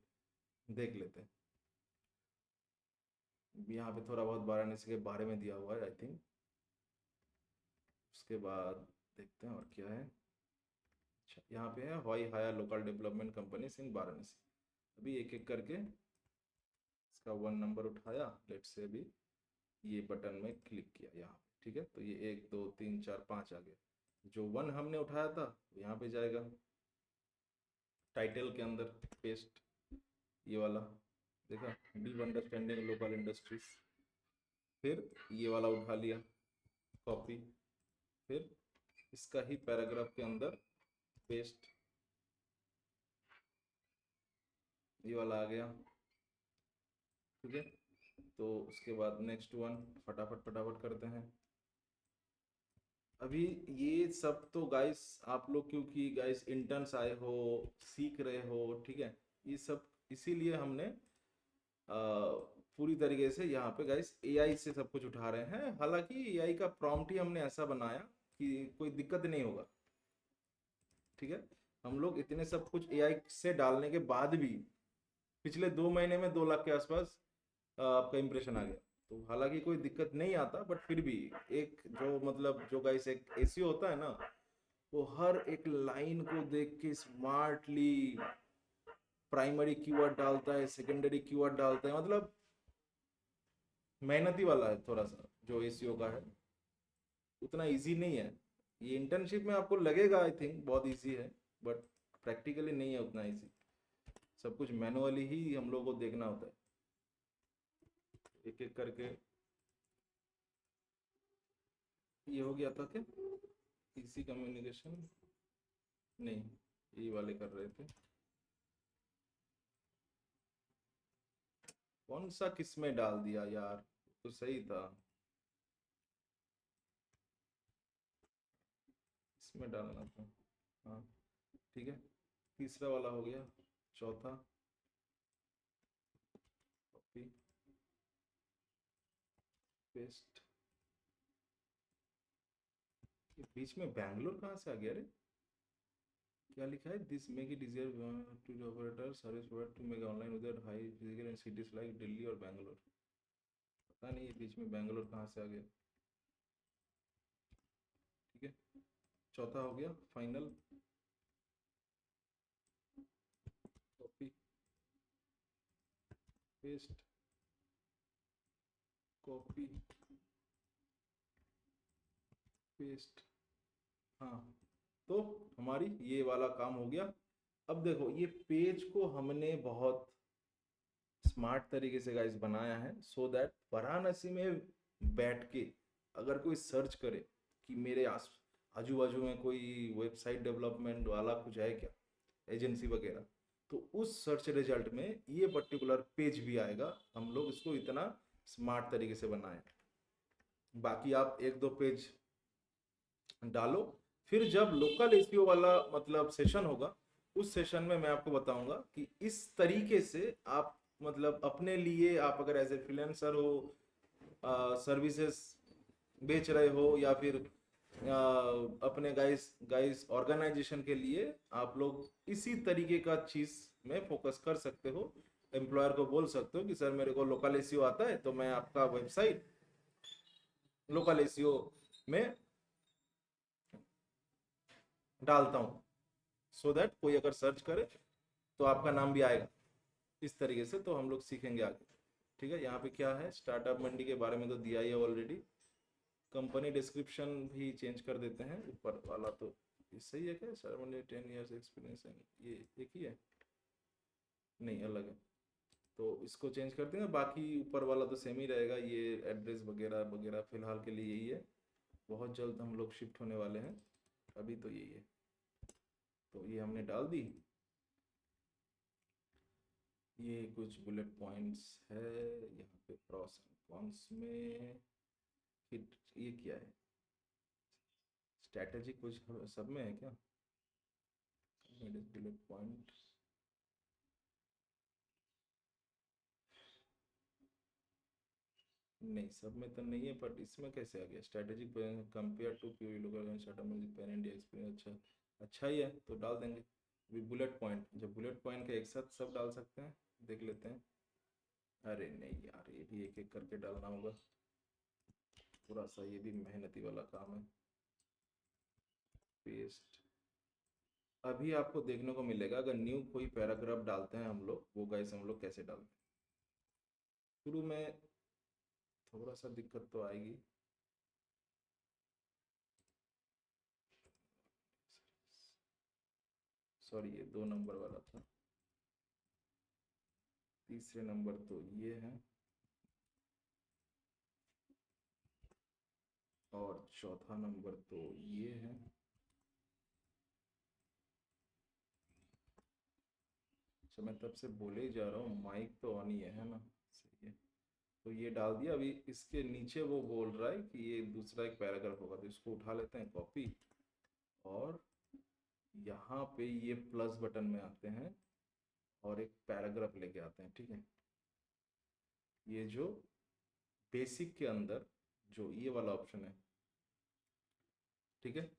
देख लेते हैं। यहाँ पे थोड़ा बहुत वाराणसी के बारे में दिया हुआ है आई थिंक। उसके बाद देखते हैं और क्या है। अच्छा, यहाँ पे है हवाई हाया local development company Singh Varanasi. अभी एक एक करके इसका 1 नंबर उठाया, लेट से अभी ये बटन में क्लिक किया यहाँ पे, ठीक है। तो ये 1 2 3 4 5 आ गया। जो 1 हमने उठाया था यहाँ पे जाएगा टाइटल के अंदर, पेस्ट, ये वाला देखा, डीप अंडरस्टैंडिंग लोकल इंडस्ट्रीज। फिर ये वाला उठा लिया, कॉपी, फिर इसका ही पैराग्राफ के अंदर पेस्ट, ये वाला आ गया, ठीक है। तो उसके बाद नेक्स्ट वन फटाफट फटाफट करते हैं। अभी ये सब तो गाइस आप लोग, क्योंकि गाइस इंटर्न्स आए हो, सीख रहे हो, ठीक है, ये सब इसीलिए हमने पूरी तरीके से यहाँ पे गाइस एआई से सब कुछ उठा रहे हैं। हालांकि एआई का प्रॉम्प्ट ही हमने ऐसा बनाया कि कोई दिक्कत नहीं होगा, ठीक है। हम लोग इतने सब कुछ एआई से डालने के बाद भी पिछले 2 महीने में 2 लाख के आसपास आपका इंप्रेशन आ गया। तो हालांकि कोई दिक्कत नहीं आता, बट फिर भी एक जो मतलब जो गाइस एक एसईओ होता है ना, वो हर एक लाइन को देख के स्मार्टली प्राइमरी कीवर्ड डालता है, सेकेंडरी कीवर्ड डालता है, मतलब मेहनती वाला है थोड़ा सा जो एसईओ का है, उतना इजी नहीं है। ये इंटर्नशिप में आपको लगेगा आई थिंक बहुत इजी है, बट प्रैक्टिकली नहीं है उतना इजी। सब कुछ मैनुअली ही हम लोग को देखना होता है एक एक करके। ये हो गया था क्या, इसी कम्युनिकेशन, नहीं, ये वाले कर रहे थे। कौन सा किस में डाल दिया यार, तो सही था, इसमें डालना था। हाँ ठीक है, तीसरा वाला हो गया, चौथा कॉपी पेस्ट। ये बीच में बैंगलोर कहाँ से आ गया रे, क्या लिखा है, this make it easier to operator service provide to make online with high physical in cities like Delhi और बैंगलोर। पता नहीं ये बीच में बैंगलोर कहाँ से आ गया, ठीक है। चौथा हो गया final, copy paste, copy paste. हाँ, तो हमारी ये वाला काम हो गया। अब देखो ये पेज को हमने बहुत स्मार्ट तरीके से गाइस बनाया है, सो दैट वाराणसी में बैठ के अगर कोई सर्च करे कि मेरे आस आजू बाजू में कोई वेबसाइट डेवलपमेंट वाला कुछ है क्या, एजेंसी वगैरह, तो उस सर्च रिजल्ट में ये पर्टिकुलर पेज भी आएगा। हम लोग इसको इतना स्मार्ट तरीके से बनाए। बाकी आप 1 2 पेज डालो, फिर जब लोकल एसईओ वाला मतलब सेशन होगा, उस सेशन में मैं आपको बताऊंगा कि इस तरीके से आप मतलब अपने लिए, आप अगर एज ए फ्रीलांसर हो, सर्विसेज बेच रहे हो, या फिर अपने गाइस गाइस ऑर्गेनाइजेशन के लिए आप लोग इसी तरीके का चीज में फोकस कर सकते हो। एम्प्लॉयर को बोल सकते हो कि सर मेरे को लोकल एसईओ आता है, तो मैं आपका वेबसाइट लोकल एसईओ में डालता हूँ, सो दैट कोई अगर सर्च करे तो आपका नाम भी आएगा। इस तरीके से तो हम लोग सीखेंगे आगे, ठीक है। यहाँ पे क्या है, स्टार्टअप मंडी के बारे में तो दिया ही है ऑलरेडी। कंपनी डिस्क्रिप्शन भी चेंज कर देते हैं, ऊपर वाला तो ये सही है क्या, सर मैंने 10 years एक्सपीरियंस है, ये एक ही है, नहीं अलग है, तो इसको चेंज कर देंगे। बाकी ऊपर वाला तो सेम ही रहेगा, ये एड्रेस वगैरह वगैरह फिलहाल के लिए यही है। बहुत जल्द हम लोग शिफ्ट होने वाले हैं, अभी तो यही है। तो ये हमने डाल दी, ये कुछ बुलेट पॉइंट्स है यहाँ पे, प्रॉस एंड कॉन्स में। फिर ये क्या है, स्ट्रैटेजी कुछ सब में है क्या, बुलेट पॉइंट। नहीं सब में तो नहीं है, बट इसमें कैसे आ गया strategic compare to pure local strategic pan India experience. अच्छा, अच्छा ही है तो डाल देंगे। अभी बुलेट पॉइंट, जब बुलेट पॉइंट के एक साथ सब डाल सकते हैं, देख लेते हैं। अरे नहीं यार, ये भी एक एक करके डालना होगा, थोड़ा सा ये भी मेहनती वाला काम है। पेस्ट। अभी आपको देखने को मिलेगा, अगर न्यू कोई पैराग्राफ डालते हैं हम लोग, वो गाइस हम लोग कैसे डालते हैं। शुरू में थोड़ा सा दिक्कत तो आएगी। सॉरी, ये 2 नंबर वाला था। तीसरे नंबर तो ये है, और चौथा नंबर तो ये है। अच्छा, मैं तब से बोले ही जा रहा हूँ, माइक तो ऑन ही है ना। सही है। तो ये डाल दिया। अभी इसके नीचे वो बोल रहा है कि ये दूसरा एक पैराग्राफ होगा, तो इसको उठा लेते हैं कॉपी, और यहाँ पे ये प्लस बटन में आते हैं और एक पैराग्राफ लेके आते हैं, ठीक है। ये जो बेसिक के अंदर जो ये वाला ऑप्शन है, ठीक है,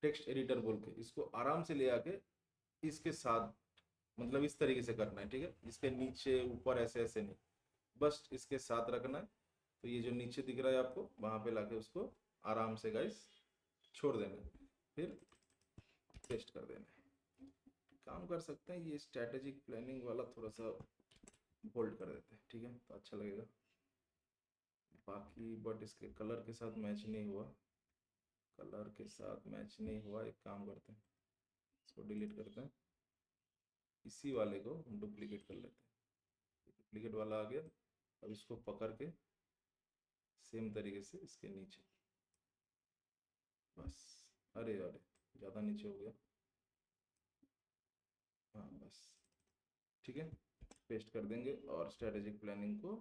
टेक्स्ट एडिटर बोल के, इसको आराम से ले आके इसके साथ, मतलब इस तरीके से करना है, ठीक है। इसके नीचे ऊपर ऐसे ऐसे नहीं, बस इसके साथ रखना है। तो ये जो नीचे दिख रहा है आपको, वहां पे लाके उसको आराम से गाइस छोड़ देना है, फिर पेस्ट कर देना है। काम कर सकते हैं, ये स्ट्रैटेजिक प्लानिंग वाला थोड़ा सा बोल्ड कर देते हैं, ठीक है, तो अच्छा लगेगा। बाकी बट इसके कलर के साथ मैच नहीं हुआ, कलर के साथ मैच नहीं हुआ। एक काम करते हैं, इसको डिलीट करते हैं, इसी वाले को हम डुप्लीकेट कर लेते हैं। डुप्लीकेट वाला आ गया। अब इसको पकड़ के सेम तरीके से इसके नीचे, बस। अरे अरे, ज़्यादा नीचे हो गया। हाँ बस, ठीक है, पेस्ट कर देंगे और स्ट्रेटेजिक प्लानिंग को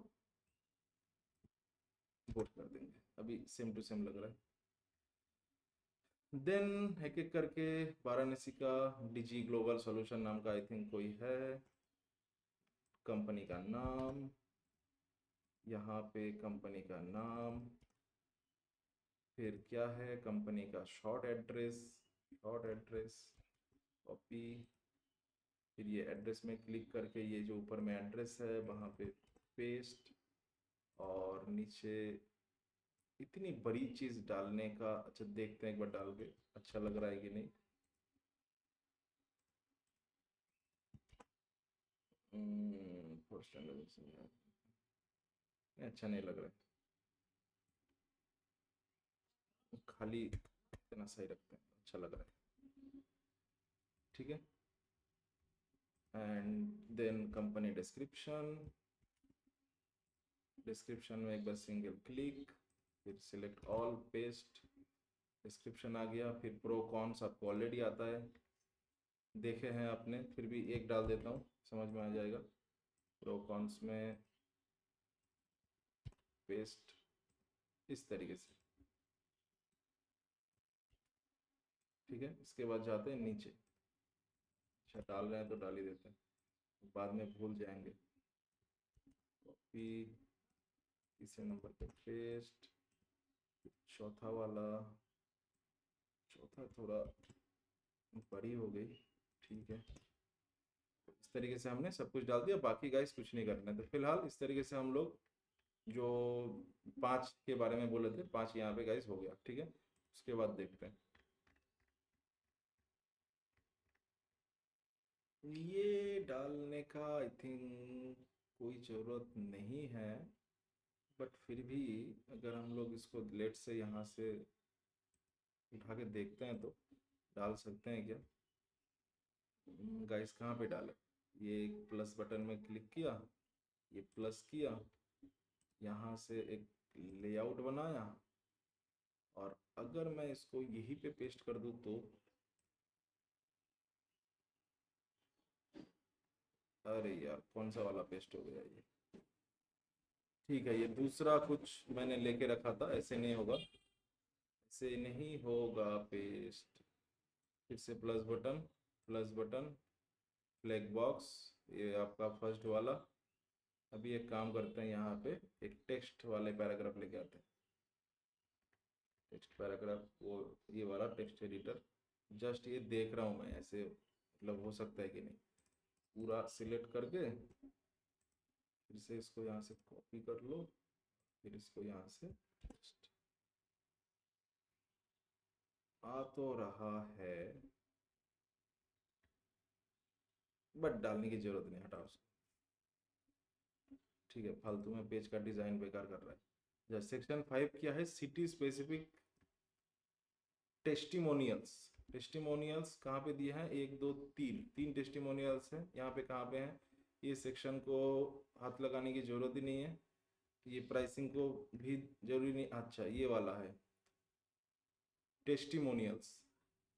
बोट कर देंगे। अभी सेम टू सेम लग रहा है। देन एक एक करके वाराणसी का डिजी ग्लोबल सॉल्यूशन नाम का आई थिंक कोई है, कंपनी का नाम, यहाँ पे कंपनी का नाम, फिर क्या है कंपनी का short address, short address copy, फिर ये एड्रेस में क्लिक करके ये जो ऊपर में एड्रेस है वहाँ पे पेस्ट, और नीचे इतनी बड़ी चीज़ डालने का, अच्छा देखते हैं एक बार डाल के अच्छा लग रहा है कि नहीं। फर्स्ट अच्छा नहीं लग रहा है, खाली इतना सही रखते हैं, अच्छा लग रहा है, ठीक है। And then company description, description में एक बार सिंगल क्लिक, फिर सिलेक्ट ऑल, पेस्ट, डिस्क्रिप्शन आ गया। फिर प्रो कॉन्स आपको ऑलरेडी आता है, देखे हैं आपने, फिर भी एक डाल देता हूँ, समझ में आ जाएगा। प्रो कॉन्स में पेस्ट इस तरीके से, ठीक है। इसके बाद जाते हैं नीचे, अच्छा डाल रहे हैं तो डाल ही देते हैं, बाद में भूल जाएंगे। कॉपी, तीसरे नंबर पे पेस्ट, चौथा वाला, चौथा थोड़ा बड़ी हो गई, ठीक है। इस तरीके से हमने सब कुछ डाल दिया, बाकी गाइस कुछ नहीं करना है। तो फिलहाल इस तरीके से हम लोग जो 5 के बारे में बोले थे, 5 यहाँ पे गाइस हो गया, ठीक है। उसके बाद देखते हैं, ये डालने का आई थिंक कोई ज़रूरत नहीं है, बट फिर भी अगर हम लोग इसको लेट से यहाँ से उठा के देखते हैं तो डाल सकते हैं क्या। गाइस कहाँ पे डाले, ये एक प्लस बटन में क्लिक किया, ये प्लस किया, यहाँ से एक लेआउट बनाया, और अगर मैं इसको यहीं पे पेस्ट कर दूँ तो अरे यार कौन सा वाला पेस्ट हो गया ये। ठीक है, ये दूसरा कुछ मैंने लेके रखा था, ऐसे नहीं होगा, ऐसे नहीं होगा पेस्ट। फिर से प्लस बटन, फ्लैग बॉक्स, ये आपका फर्स्ट वाला। अभी एक काम करते हैं, यहाँ पे एक टेक्स्ट वाले पैराग्राफ लेके आते हैं। टेक्स्ट पैराग्राफ, वो ये वाला टेक्स्ट एडिटर। जस्ट ये देख रहा हूँ मैं, ऐसे मतलब हो सकता है कि नहीं। पूरा सिलेक्ट करके फिर से इसको यहाँ से कॉपी कर लो, फिर इसको यहाँ से paste। आ तो रहा है, बट डालने की जरूरत नहीं, हटाओ उसको। ठीक है, फालतू में पेज का डिजाइन बेकार कर रहा है। जब सेक्शन 5 क्या है, सिटी स्पेसिफिक टेस्टिमोनियल्स। टेस्टिमोनियल्स कहाँ पे दिए हैं, एक दो तीन, तीन टेस्टिमोनियल्स हैं यहाँ पे। कहाँ पे हैं, ये सेक्शन को हाथ लगाने की जरूरत ही नहीं है, ये प्राइसिंग को भी जरूरी नहीं। अच्छा ये वाला है टेस्टिमोनियल्स,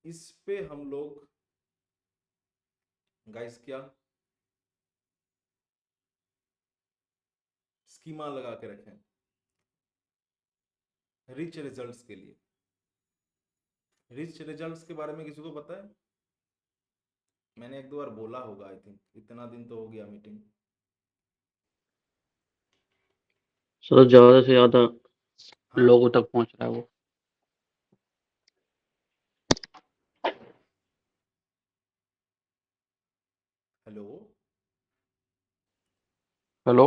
इस पे हम लोग गाइस क्या स्कीमा लगा के रखें रिच रिजल्ट्स के लिए। रिच रिजल्ट्स के बारे में किसी को पता है? मैंने एक दो बार बोला होगा, आई थिंक, इतना दिन तो हो गया मीटिंग। सर ज़्यादा से ज़्यादा हाँ लोगों तक पहुँच रहा है वो। Hello, hello?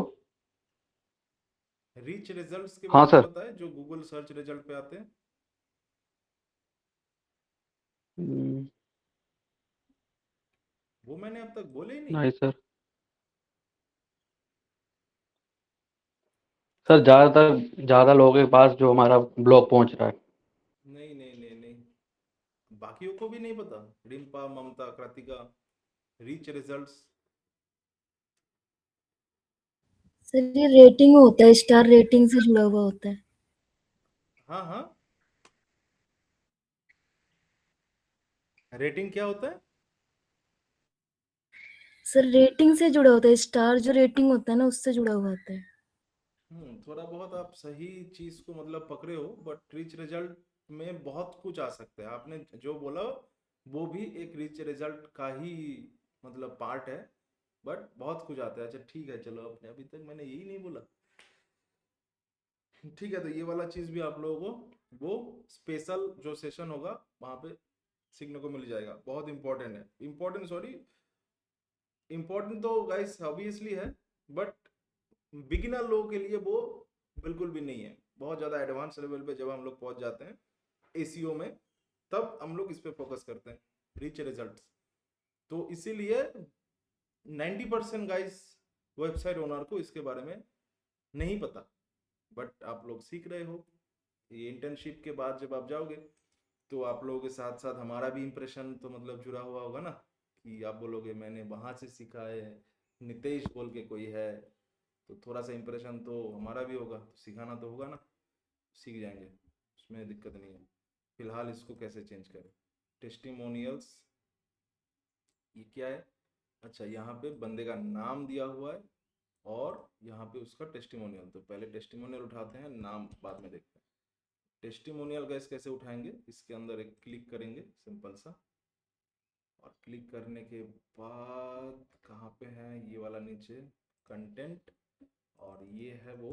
रिच रिजल्ट्स के हाँ बारे में सर। पता है, जो गूगल सर्च रिजल्ट पे आते हैं? हुँ, वो मैंने अब तक बोले ही नहीं। नहीं सर। सर ज़्यादा लोगों के पास जो हमारा ब्लॉग पहुँच रहा है। नहीं नहीं नहीं नहीं, बाकियों को भी नहीं पता? रिम्पा, ममता, कृतिका, रिच रिजल्ट्स। सर ये रेटिंग होता है, स्टार रेटिंग से जुड़ा हुआ होता है। हाँ हाँ, रेटिंग क्या होता है? सर रेटिंग से जुड़ा होता है, स्टार जो रेटिंग होता है ना उससे जुड़ा हुआ होता है। थोड़ा बहुत आप सही चीज को मतलब पकड़े हो, बट रिच रिजल्ट में बहुत कुछ आ सकता है। आपने जो बोला वो भी एक रिच रिजल्ट का ही मतलब पार्ट है, बट बहुत कुछ आता है। अच्छा ठीक है, चलो, अपने अभी तक मैंने यही नहीं बोला। ठीक है, तो ये वाला चीज भी आप लोगों को वो स्पेशल जो सेशन होगा वहां पे सीखने को मिल जाएगा। बहुत इंपॉर्टेंट है, इंपॉर्टेंट सॉरी, इंपॉर्टेंट तो गाइस ऑब्वियसली है, बट बिगिनर लोगों के लिए वो बिल्कुल भी नहीं है। बहुत ज़्यादा एडवांस लेवल पे जब हम लोग पहुंच जाते हैं एसीओ में, तब हम लोग इस पे फोकस करते हैं, रिच रिजल्ट्स। तो इसीलिए 90% गाइस वेबसाइट ओनर को इसके बारे में नहीं पता, बट आप लोग सीख रहे हो। ये इंटर्नशिप के बाद जब आप जाओगे तो आप लोगों के साथ साथ हमारा भी इंप्रेशन तो मतलब जुड़ा हुआ होगा ना, कि आप बोलोगे मैंने वहां से सीखा है, नितेश बोल के कोई है, तो थोड़ा सा इंप्रेशन तो हमारा भी होगा, तो सिखाना तो होगा ना। सीख जाएंगे, उसमें दिक्कत नहीं है। फिलहाल इसको कैसे चेंज करें, टेस्टिमोनियल्स, ये क्या है? अच्छा यहाँ पे बंदे का नाम दिया हुआ है, और यहाँ पे उसका टेस्टिमोनियल। तो पहले टेस्टिमोनियल उठाते हैं, नाम बाद में देखते हैं। टेस्टिमोनियल गैस कैसे उठाएंगे, इसके अंदर एक क्लिक करेंगे सिंपल सा, और क्लिक करने के बाद कहाँ पे है ये वाला, नीचे कंटेंट, और ये है वो,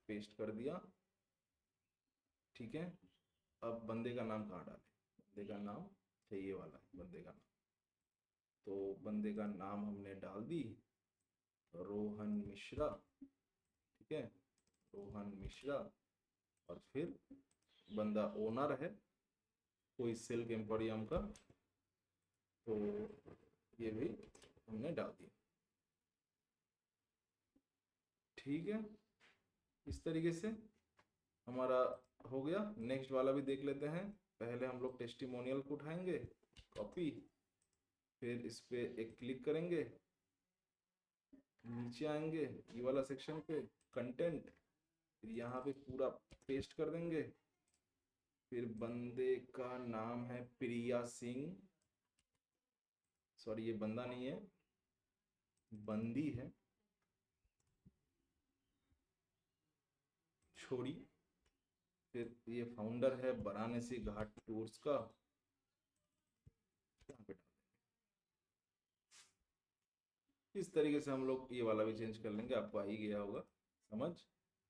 पेस्ट कर दिया। ठीक है, अब बंदे का नाम कहाँ डालें? बंदे का नाम है ये वाला है, बंदे का नाम। तो बंदे का नाम हमने डाल दी, रोहन मिश्रा। ठीक है, रोहन मिश्रा। और फिर बंदा ओनर है कोई सिल्क एम्पोरियम का, तो ये भी हमने डाल दिया। ठीक है, इस तरीके से हमारा हो गया। नेक्स्ट वाला भी देख लेते हैं। पहले हम लोग टेस्टिमोनियल को उठाएंगे, कॉपी, फिर इस पे एक क्लिक करेंगे, नीचे आएंगे ये वाला सेक्शन पे, कंटेंट, फिर यहाँ पे पूरा पेस्ट कर देंगे। फिर बंदे का नाम है प्रिया सिंह, सॉरी ये बंदा नहीं है, बंदी है, छोड़ी, फिर ये फाउंडर है वाराणसी घाट टूर्स का, यहाँ पे इस तरीके से हम लोग ये वाला भी चेंज कर लेंगे, आपको आ ही गया होगा समझ।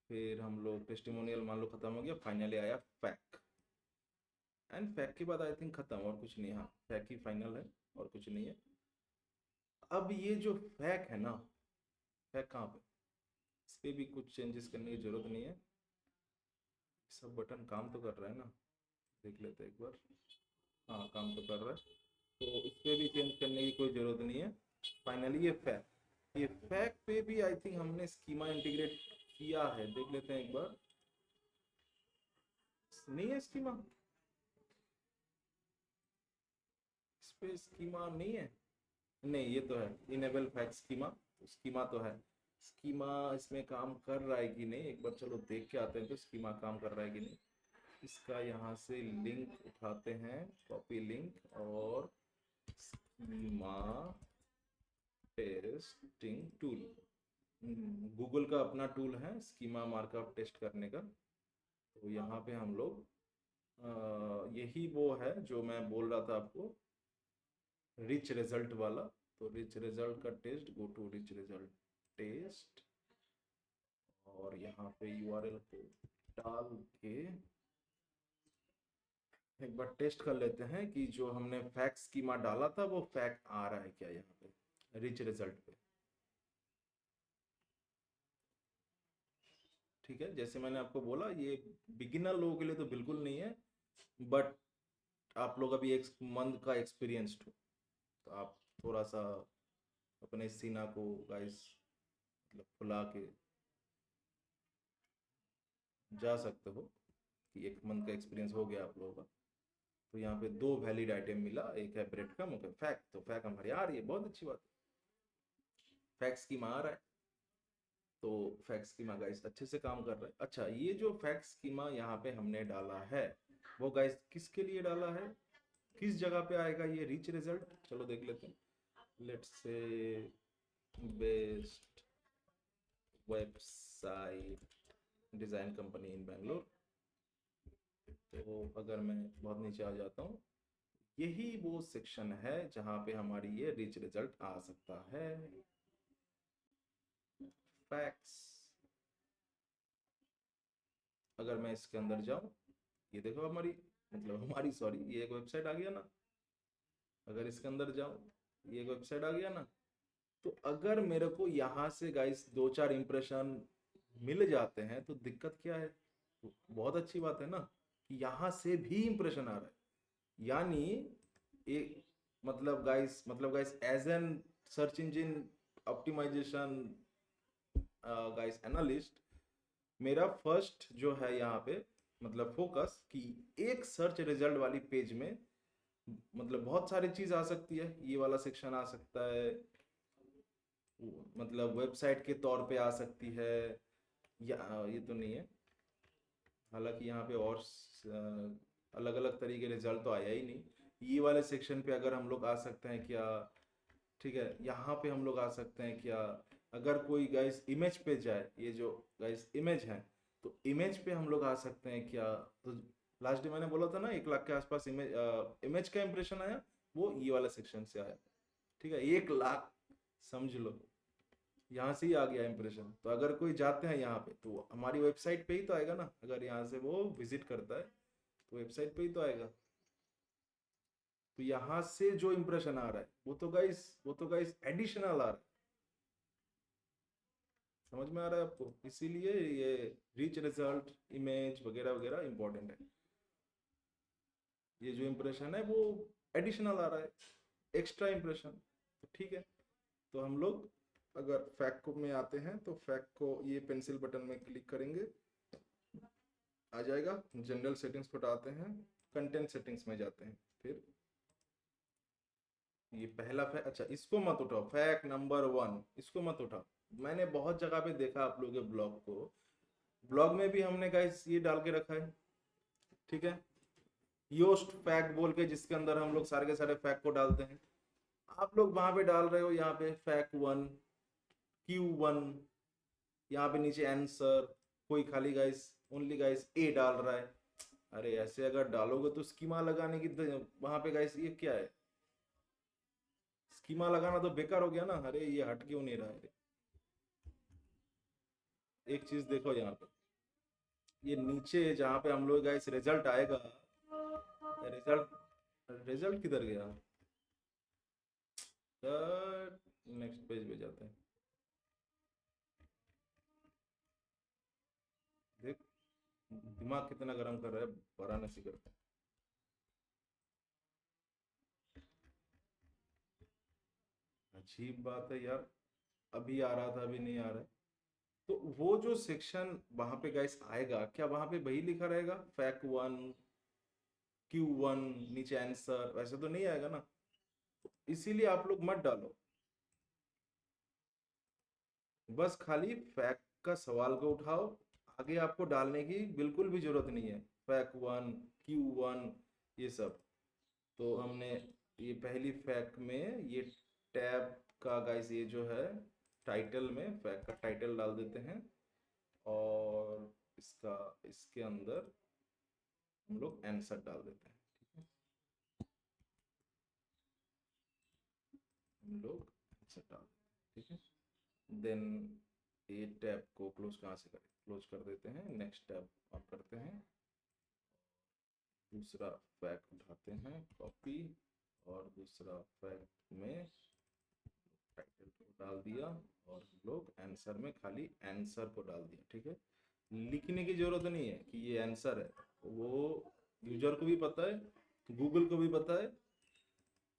फिर हम लोग टेस्टिमोनियल मान लो खत्म हो गया, फाइनली आया फैक, एंड फैक के बाद आई थिंक खत्म, और कुछ नहीं। हाँ फैक ही फाइनल है और कुछ नहीं है। अब ये जो फैक है ना, फैक कहाँ पे, इस पर भी कुछ चेंजेस करने की जरूरत नहीं है, सब बटन काम तो कर रहा है ना, देख लेते हैं एक बार। हाँ काम तो कर रहा है, तो इस पर भी चेंज करने की कोई ज़रूरत नहीं है। फाइनली ये फैक पे भी आई थिंक हमने स्कीमा इंटीग्रेट किया है, देख लेते हैं एक बार। नहीं है स्कीमा, इस पे स्कीमा नहीं है, नहीं ये तो है इनेबल फैक्ट स्कीमा, स्कीमा तो है। स्कीमा इसमें काम कर रहा है कि नहीं, एक बार चलो देख के आते हैं तो स्कीमा काम कर रहा है कि नहीं। इसका यहाँ से लिंक उठाते हैं, कॉपी लिंक, और स्कीमा टेस्टिंग टूल, गूगल का अपना टूल है स्कीमा मार्कअप टेस्ट करने का। तो यहाँ पे हम लोग यही वो है जो मैं बोल रहा था आपको, रिच रिजल्ट वाला। तो रिच रिजल्ट का test, go to rich result test, और यहाँ पे यूआरएल को डाल के एक बार टेस्ट कर लेते हैं कि जो हमने फैक्ट स्कीमा डाला था वो फैक्ट आ रहा है क्या यहाँ पे रिच रिजल्ट पे। ठीक है, जैसे मैंने आपको बोला ये बिगिनर लोगों के लिए तो बिल्कुल नहीं है, बट आप लोग अभी एक मंथ का एक्सपीरियंस्ड हो, तो आप थोड़ा सा अपने सीना को गाइस मतलब फुला के जा सकते हो कि एक मंथ का एक्सपीरियंस हो गया आप लोगों का। तो यहाँ पे 2 वैलिड आइटम मिला, एक है ब्रेड कम, एक है फैक्ट। तो फैक्ट हमारी आ रही है, बहुत अच्छी बात है, फैक्ट स्कीमा आ रहा है, तो फैक्ट स्कीमा गाइस अच्छे से काम कर रहा है। अच्छा ये जो फैक्ट स्कीमा यहाँ पे हमने डाला है वो गाइस किसके लिए डाला है, किस जगह पे आएगा ये रिच रिजल्ट, चलो देख लेते हैं। Let's say best website design company इन बैंगलोर। तो अगर मैं बहुत नीचे आ जाता हूँ, यही वो सेक्शन है जहाँ पे हमारी ये रिच रिजल्ट आ सकता है, फैक्ट्स। अगर मैं इसके अंदर जाऊँ, ये देखो हमारी मतलब हमारी सॉरी ये एक वेबसाइट आ गया ना, अगर इसके अंदर जाऊँ ये एक वेबसाइट आ गया ना, तो अगर मेरे को यहाँ से गाइस 2-4 इंप्रेशन मिल जाते हैं तो दिक्कत क्या है, बहुत अच्छी बात है ना कि यहाँ से भी इंप्रेशन आ रहा है। यानी एक मतलब guys as an search engine optimization guys analyst, मेरा फर्स्ट जो है यहाँ पे मतलब फोकस कि एक सर्च रिजल्ट वाली पेज में मतलब बहुत सारी चीज आ सकती है, ये वाला सेक्शन आ सकता है, मतलब वेबसाइट के तौर पे आ सकती है, या ये तो नहीं है, हालांकि यहाँ पे और अलग अलग तरीके रिजल्ट तो आया ही नहीं। ये वाले सेक्शन पे अगर हम लोग आ सकते हैं क्या, ठीक है, यहाँ पे हम लोग आ सकते हैं क्या, अगर कोई गाइस इमेज पे जाए, ये जो गाइस इमेज है तो इमेज पे हम लोग आ सकते हैं क्या। तो लास्ट डे मैंने बोला था ना 1 लाख के आसपास इमेज का इंप्रेशन आया, वो ये वाला सेक्शन से आया, ठीक है 1 लाख समझ लो, यहाँ से ही आ गया इंप्रेशन। तो अगर कोई जाते हैं यहाँ पे तो हमारी वेबसाइट पे ही तो आएगा ना, अगर यहाँ से वो विजिट करता है तो वेबसाइट पे ही तो आएगा। तो यहाँ से जो इंप्रेशन आ रहा है वो तो गाइस एडिशनल आ रहा है, समझ में आ रहा है आपको, इसीलिए ये रिच रिजल्ट इमेज वगैरह वगैरह इंपॉर्टेंट है। ये जो इंप्रेशन है वो एडिशनल आ रहा है, एक्स्ट्रा इंप्रेशन, तो ठीक है। तो हम लोग अगर फैक्ट को में आते हैं तो फैक्ट को ये पेंसिल बटन में क्लिक करेंगे, आ जाएगा, जनरल सेटिंग्स पर आते हैं, कंटेंट सेटिंग्स में जाते हैं, फिर ये पहला फैक्ट, अच्छा इसको मत उठाओ, फैक्ट नंबर 1 इसको मत उठाओ। मैंने बहुत जगह पे देखा आप लोगों के ब्लॉग को, ब्लॉग में भी हमने गाइस ये डाल के रखा है, ठीक है, योस्ट फैक्ट बोल के, जिसके अंदर हम लोग सारे के सारे फैक्ट को डालते हैं। आप लोग वहां पे डाल रहे हो यहाँ पे फैक्ट 1, Q1, यहाँ पे नीचे आंसर, कोई खाली गाइस ओनली गाइस ए डाल रहा है। अरे ऐसे अगर डालोगे तो स्कीमा लगाने की वहां पे गाइस ये क्या है, स्कीमा लगाना तो बेकार हो गया ना। अरे ये हट क्यों नहीं रहा है? एक चीज देखो यहाँ पे, ये नीचे जहाँ पे हम लोग गाइस रिजल्ट आएगा, रिजल्ट रिजल्ट किधर गया? नेक्स्ट पेज पे जाते हैं। देख दिमाग कितना गर्म कर रहा है, वाराणसी करते हैं। अजीब बात है यार, अभी आ रहा था अभी नहीं आ रहा है। तो वो जो सेक्शन वहां पे गाइस आएगा, क्या वहां पे वही लिखा रहेगा फैक्ट 1 Q1 नीचे आंसर? वैसे तो नहीं आएगा ना, इसीलिए आप लोग मत डालो। बस खाली फैक्ट का सवाल को उठाओ, आगे आपको डालने की बिल्कुल भी जरूरत नहीं है। फैक्ट 1 Q1 ये सब। तो हमने ये पहली फैक्ट में ये टैब का गाइस ये जो है टाइटल में फैक्ट का टाइटल डाल देते हैं, और इसका इसके अंदर हम लोग आंसर डाल देते हैं। ठीक है, हम लोग आंसर डाल देते हैं। ठीक है, देन ये टैब को क्लोज कहाँ से करें, क्लोज कर देते हैं। नेक्स्ट टैब ऑन करते हैं, दूसरा फैक्ट उठाते हैं कॉपी, और दूसरा फैक्ट में टाइटल को डाल दिया, और हम लोग आंसर में खाली आंसर को डाल दिया। ठीक है, लिखने की जरूरत नहीं है कि ये आंसर है, वो यूजर को भी पता है, गूगल को भी पता है,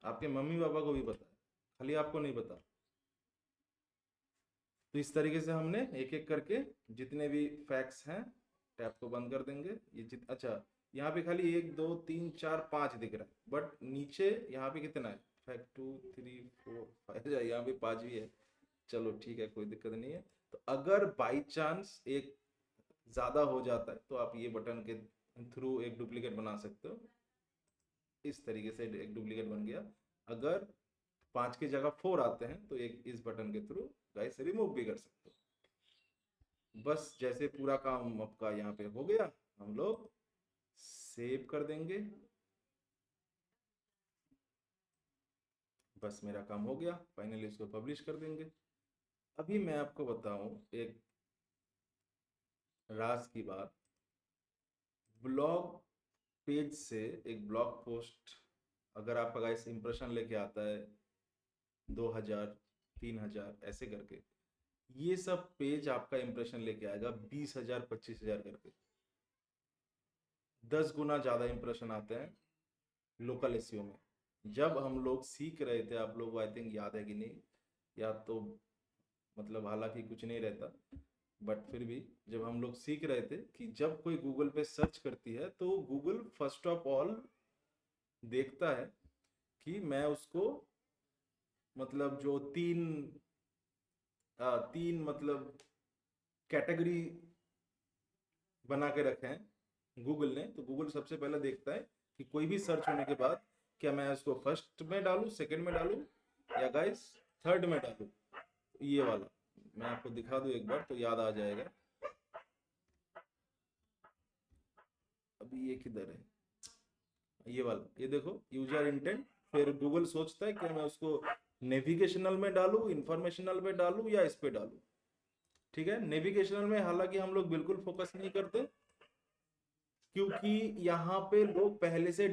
आपके मम्मी पापा को भी पता है, खाली आपको नहीं पता। तो इस तरीके से हमने एक एक करके जितने भी फैक्ट्स हैं, टैब को बंद कर देंगे। ये अच्छा यहाँ पे खाली 1 2 3 4 5 दिख रहा है, बट नीचे यहाँ पे कितना है? फैक्ट 2 3 4 5, यहाँ पे 5 भी है। चलो ठीक है, कोई दिक्कत नहीं है। तो अगर बाई चांस एक ज्यादा हो जाता है तो आप ये बटन के थ्रू एक डुप्लीकेट बना सकते हो। इस तरीके से एक डुप्लीकेट बन गया। अगर 5 की जगह 4 आते हैं तो एक इस बटन के थ्रू गाइस रिमूव भी कर सकते हो। बस जैसे पूरा काम आपका यहाँ पे हो गया, हम लोग सेव कर देंगे। बस मेरा काम हो गया, फाइनली इसको पब्लिश कर देंगे। अभी मैं आपको बताऊं एक राज की बात। ब्लॉग पेज से एक ब्लॉग पोस्ट अगर आपका गाइस इंप्रेशन लेके आता है 2000 3000 ऐसे करके, ये सब पेज आपका इंप्रेशन लेके आएगा 20,000 25,000 करके। 10 गुना ज्यादा इंप्रेशन आते हैं लोकल एसईओ में। जब हम लोग सीख रहे थे, आप लोग को आई थिंक याद है कि नहीं, या तो मतलब हालांकि कुछ नहीं रहता, बट फिर भी जब हम लोग सीख रहे थे कि जब कोई गूगल पे सर्च करती है तो गूगल फर्स्ट ऑफ ऑल देखता है कि मैं उसको मतलब जो तीन मतलब कैटेगरी बना के रखे हैं गूगल ने। तो गूगल सबसे पहले देखता है कि कोई भी सर्च होने के बाद क्या मैं उसको फर्स्ट में डालूं, सेकंड में डालूं, या गाइस थर्ड में डालूं। ये वाला मैं आपको दिखा दूं एक बार तो याद आ जाएगा। अभी ये किधर है, ये वाला, ये देखो यूजर इंटेंट। फिर गूगल सोचता है कि मैं उसको नेविगेशनल में डालूं, इंफॉर्मेशनल में डालूं, या इस पे डालूं। ठीक है, नेविगेशनल में हालांकि हम लोग बिल्कुल फोकस नहीं करते, क्योंकि यहाँ पे लोग पहले से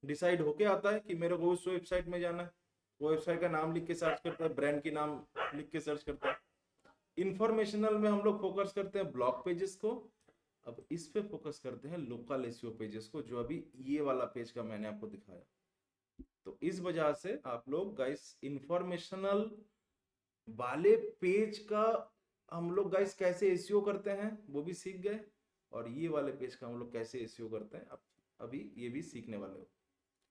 डिसाइड होके आता है कि मेरे को उस वेबसाइट में जाना है, वो वेबसाइट का नाम लिख के सर्च करता है, ब्रांड की नाम लिख के सर्च करता है। इंफॉर्मेशनल में हम लोग फोकस करते हैं ब्लॉग पेजेस को। अब इस पे फोकस करते हैं लोकल एसईओ पेजेस को, जो अभी ये वाला पेज का मैंने आपको दिखाया। तो इस वजह से आप लोग गाइस इंफॉर्मेशनल वाले पेज का हम लोग गाइस कैसे एसईओ करते हैं वो भी सीख गए, और ये वाले पेज का हम लोग कैसे एसईओ करते हैं अब अभी ये भी सीखने वाले हो।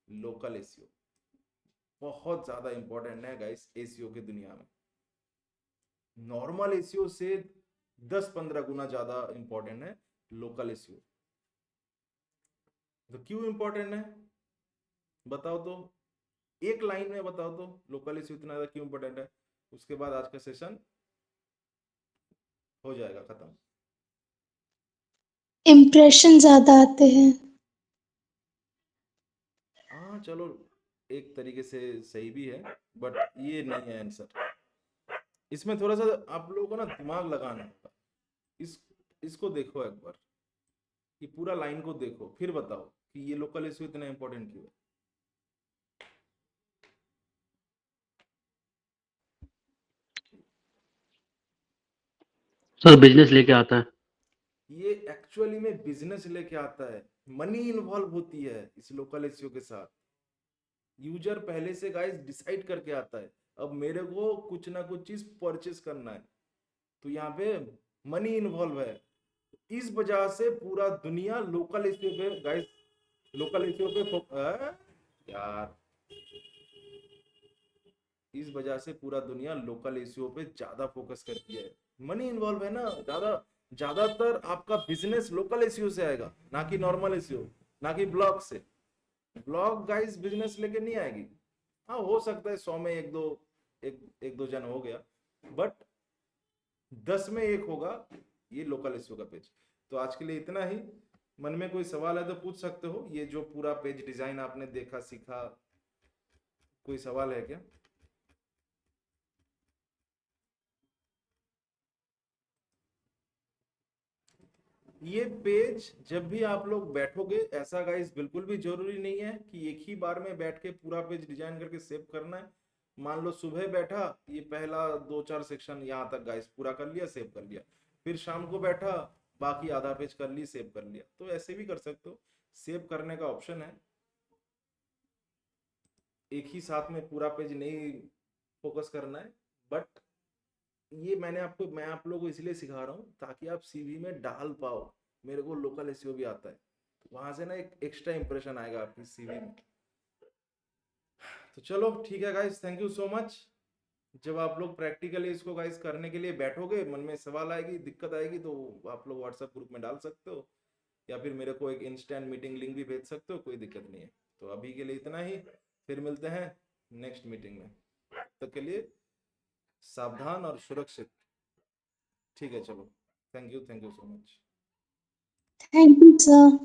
लोकल एसईओ बहुत ज्यादा इंपॉर्टेंट है गाइस एसईओ की दुनिया में। नॉर्मल एसईओ से 10-15 गुना ज्यादा इंपॉर्टेंट है लोकल एसईओ। तो क्यों इंपॉर्टेंट है बताओ तो, एक लाइन में बताओ तो लोकल एसईओ इतना ज्यादा क्यों इंपॉर्टेंट है? उसके बाद आज का सेशन हो जाएगा खत्म। इम्प्रेशन ज्यादा आते हैं। हाँ चलो, एक तरीके से सही भी है, बट ये नहीं है आंसर। इसमें थोड़ा सा आप लोगों को ना दिमाग लगाना होगा। इस इसको देखो एक बार, ये पूरा लाइन को देखो, फिर बताओ कि ये लोकल इश्यू इतना इंपॉर्टेंट क्यों है। सर बिजनेस लेके आता है। ये एक्चुअली में बिजनेस लेके आता है, मनी इन्वॉल्व होती है इस लोकल एसईओ के साथ। यूजर पहले से गाइस डिसाइड करके आता है, अब मेरे को कुछ ना कुछ चीज परचेस करना है, तो यहाँ पे मनी इन्वॉल्व है। इस वजह से पूरा दुनिया लोकल एसईओ पे गाइस, लोकल एसईओ पे यार, इस वजह से पूरा दुनिया लोकल एसईओ पे ज्यादा फोकस करती है। मनी इन्वॉल्व है ना, ज्यादातर आपका बिजनेस लोकल एसईओ से आएगा, ना कि नॉर्मल एसईओ, ना कि ब्लॉग से। ब्लॉग गाइस बिजनेस लेके नहीं आएगी। हाँ हो सकता है 100 में एक दो जन हो गया, बट 10 में एक होगा ये लोकल एसईओ का पेज। तो आज के लिए इतना ही। मन में कोई सवाल है तो पूछ सकते हो। ये जो पूरा पेज डिजाइन आपने देखा सीखा, कोई सवाल है क्या? ये पेज जब भी आप लोग बैठोगे, ऐसा गाइस बिल्कुल भी जरूरी नहीं है कि एक ही बार में बैठ के पूरा पेज डिजाइन करके सेव करना है। मान लो सुबह बैठा, ये पहला 2-4 सेक्शन यहाँ तक गाइस पूरा कर लिया, सेव कर लिया, फिर शाम को बैठा, बाकी आधा पेज कर ली, सेव कर लिया। तो ऐसे भी कर सकते हो, सेव करने का ऑप्शन है। एक ही साथ में पूरा पेज नहीं फोकस करना है, बट ये मैं आप लोगों को इसलिए सिखा रहा हूँ ताकि आप सीवी में डाल पाओ, मेरे को लोकल एसईओ भी आता है, तो वहां से ना एक एक्स्ट्रा इंप्रेशन आएगा आपकी सीवी में। तो चलो ठीक है guys, thank you so much. जब आप लोग प्रैक्टिकली इसको गाइस करने के लिए बैठोगे, मन में सवाल आएगी, दिक्कत आएगी, तो आप लोग व्हाट्सएप ग्रुप में डाल सकते हो, या फिर मेरे को एक इंस्टेंट मीटिंग लिंक भी भेज सकते हो, कोई दिक्कत नहीं है। तो अभी के लिए इतना ही, फिर मिलते हैं नेक्स्ट मीटिंग में। तब तक के लिए सावधान और सुरक्षित। ठीक है चलो, thank you so much. Thank you sir.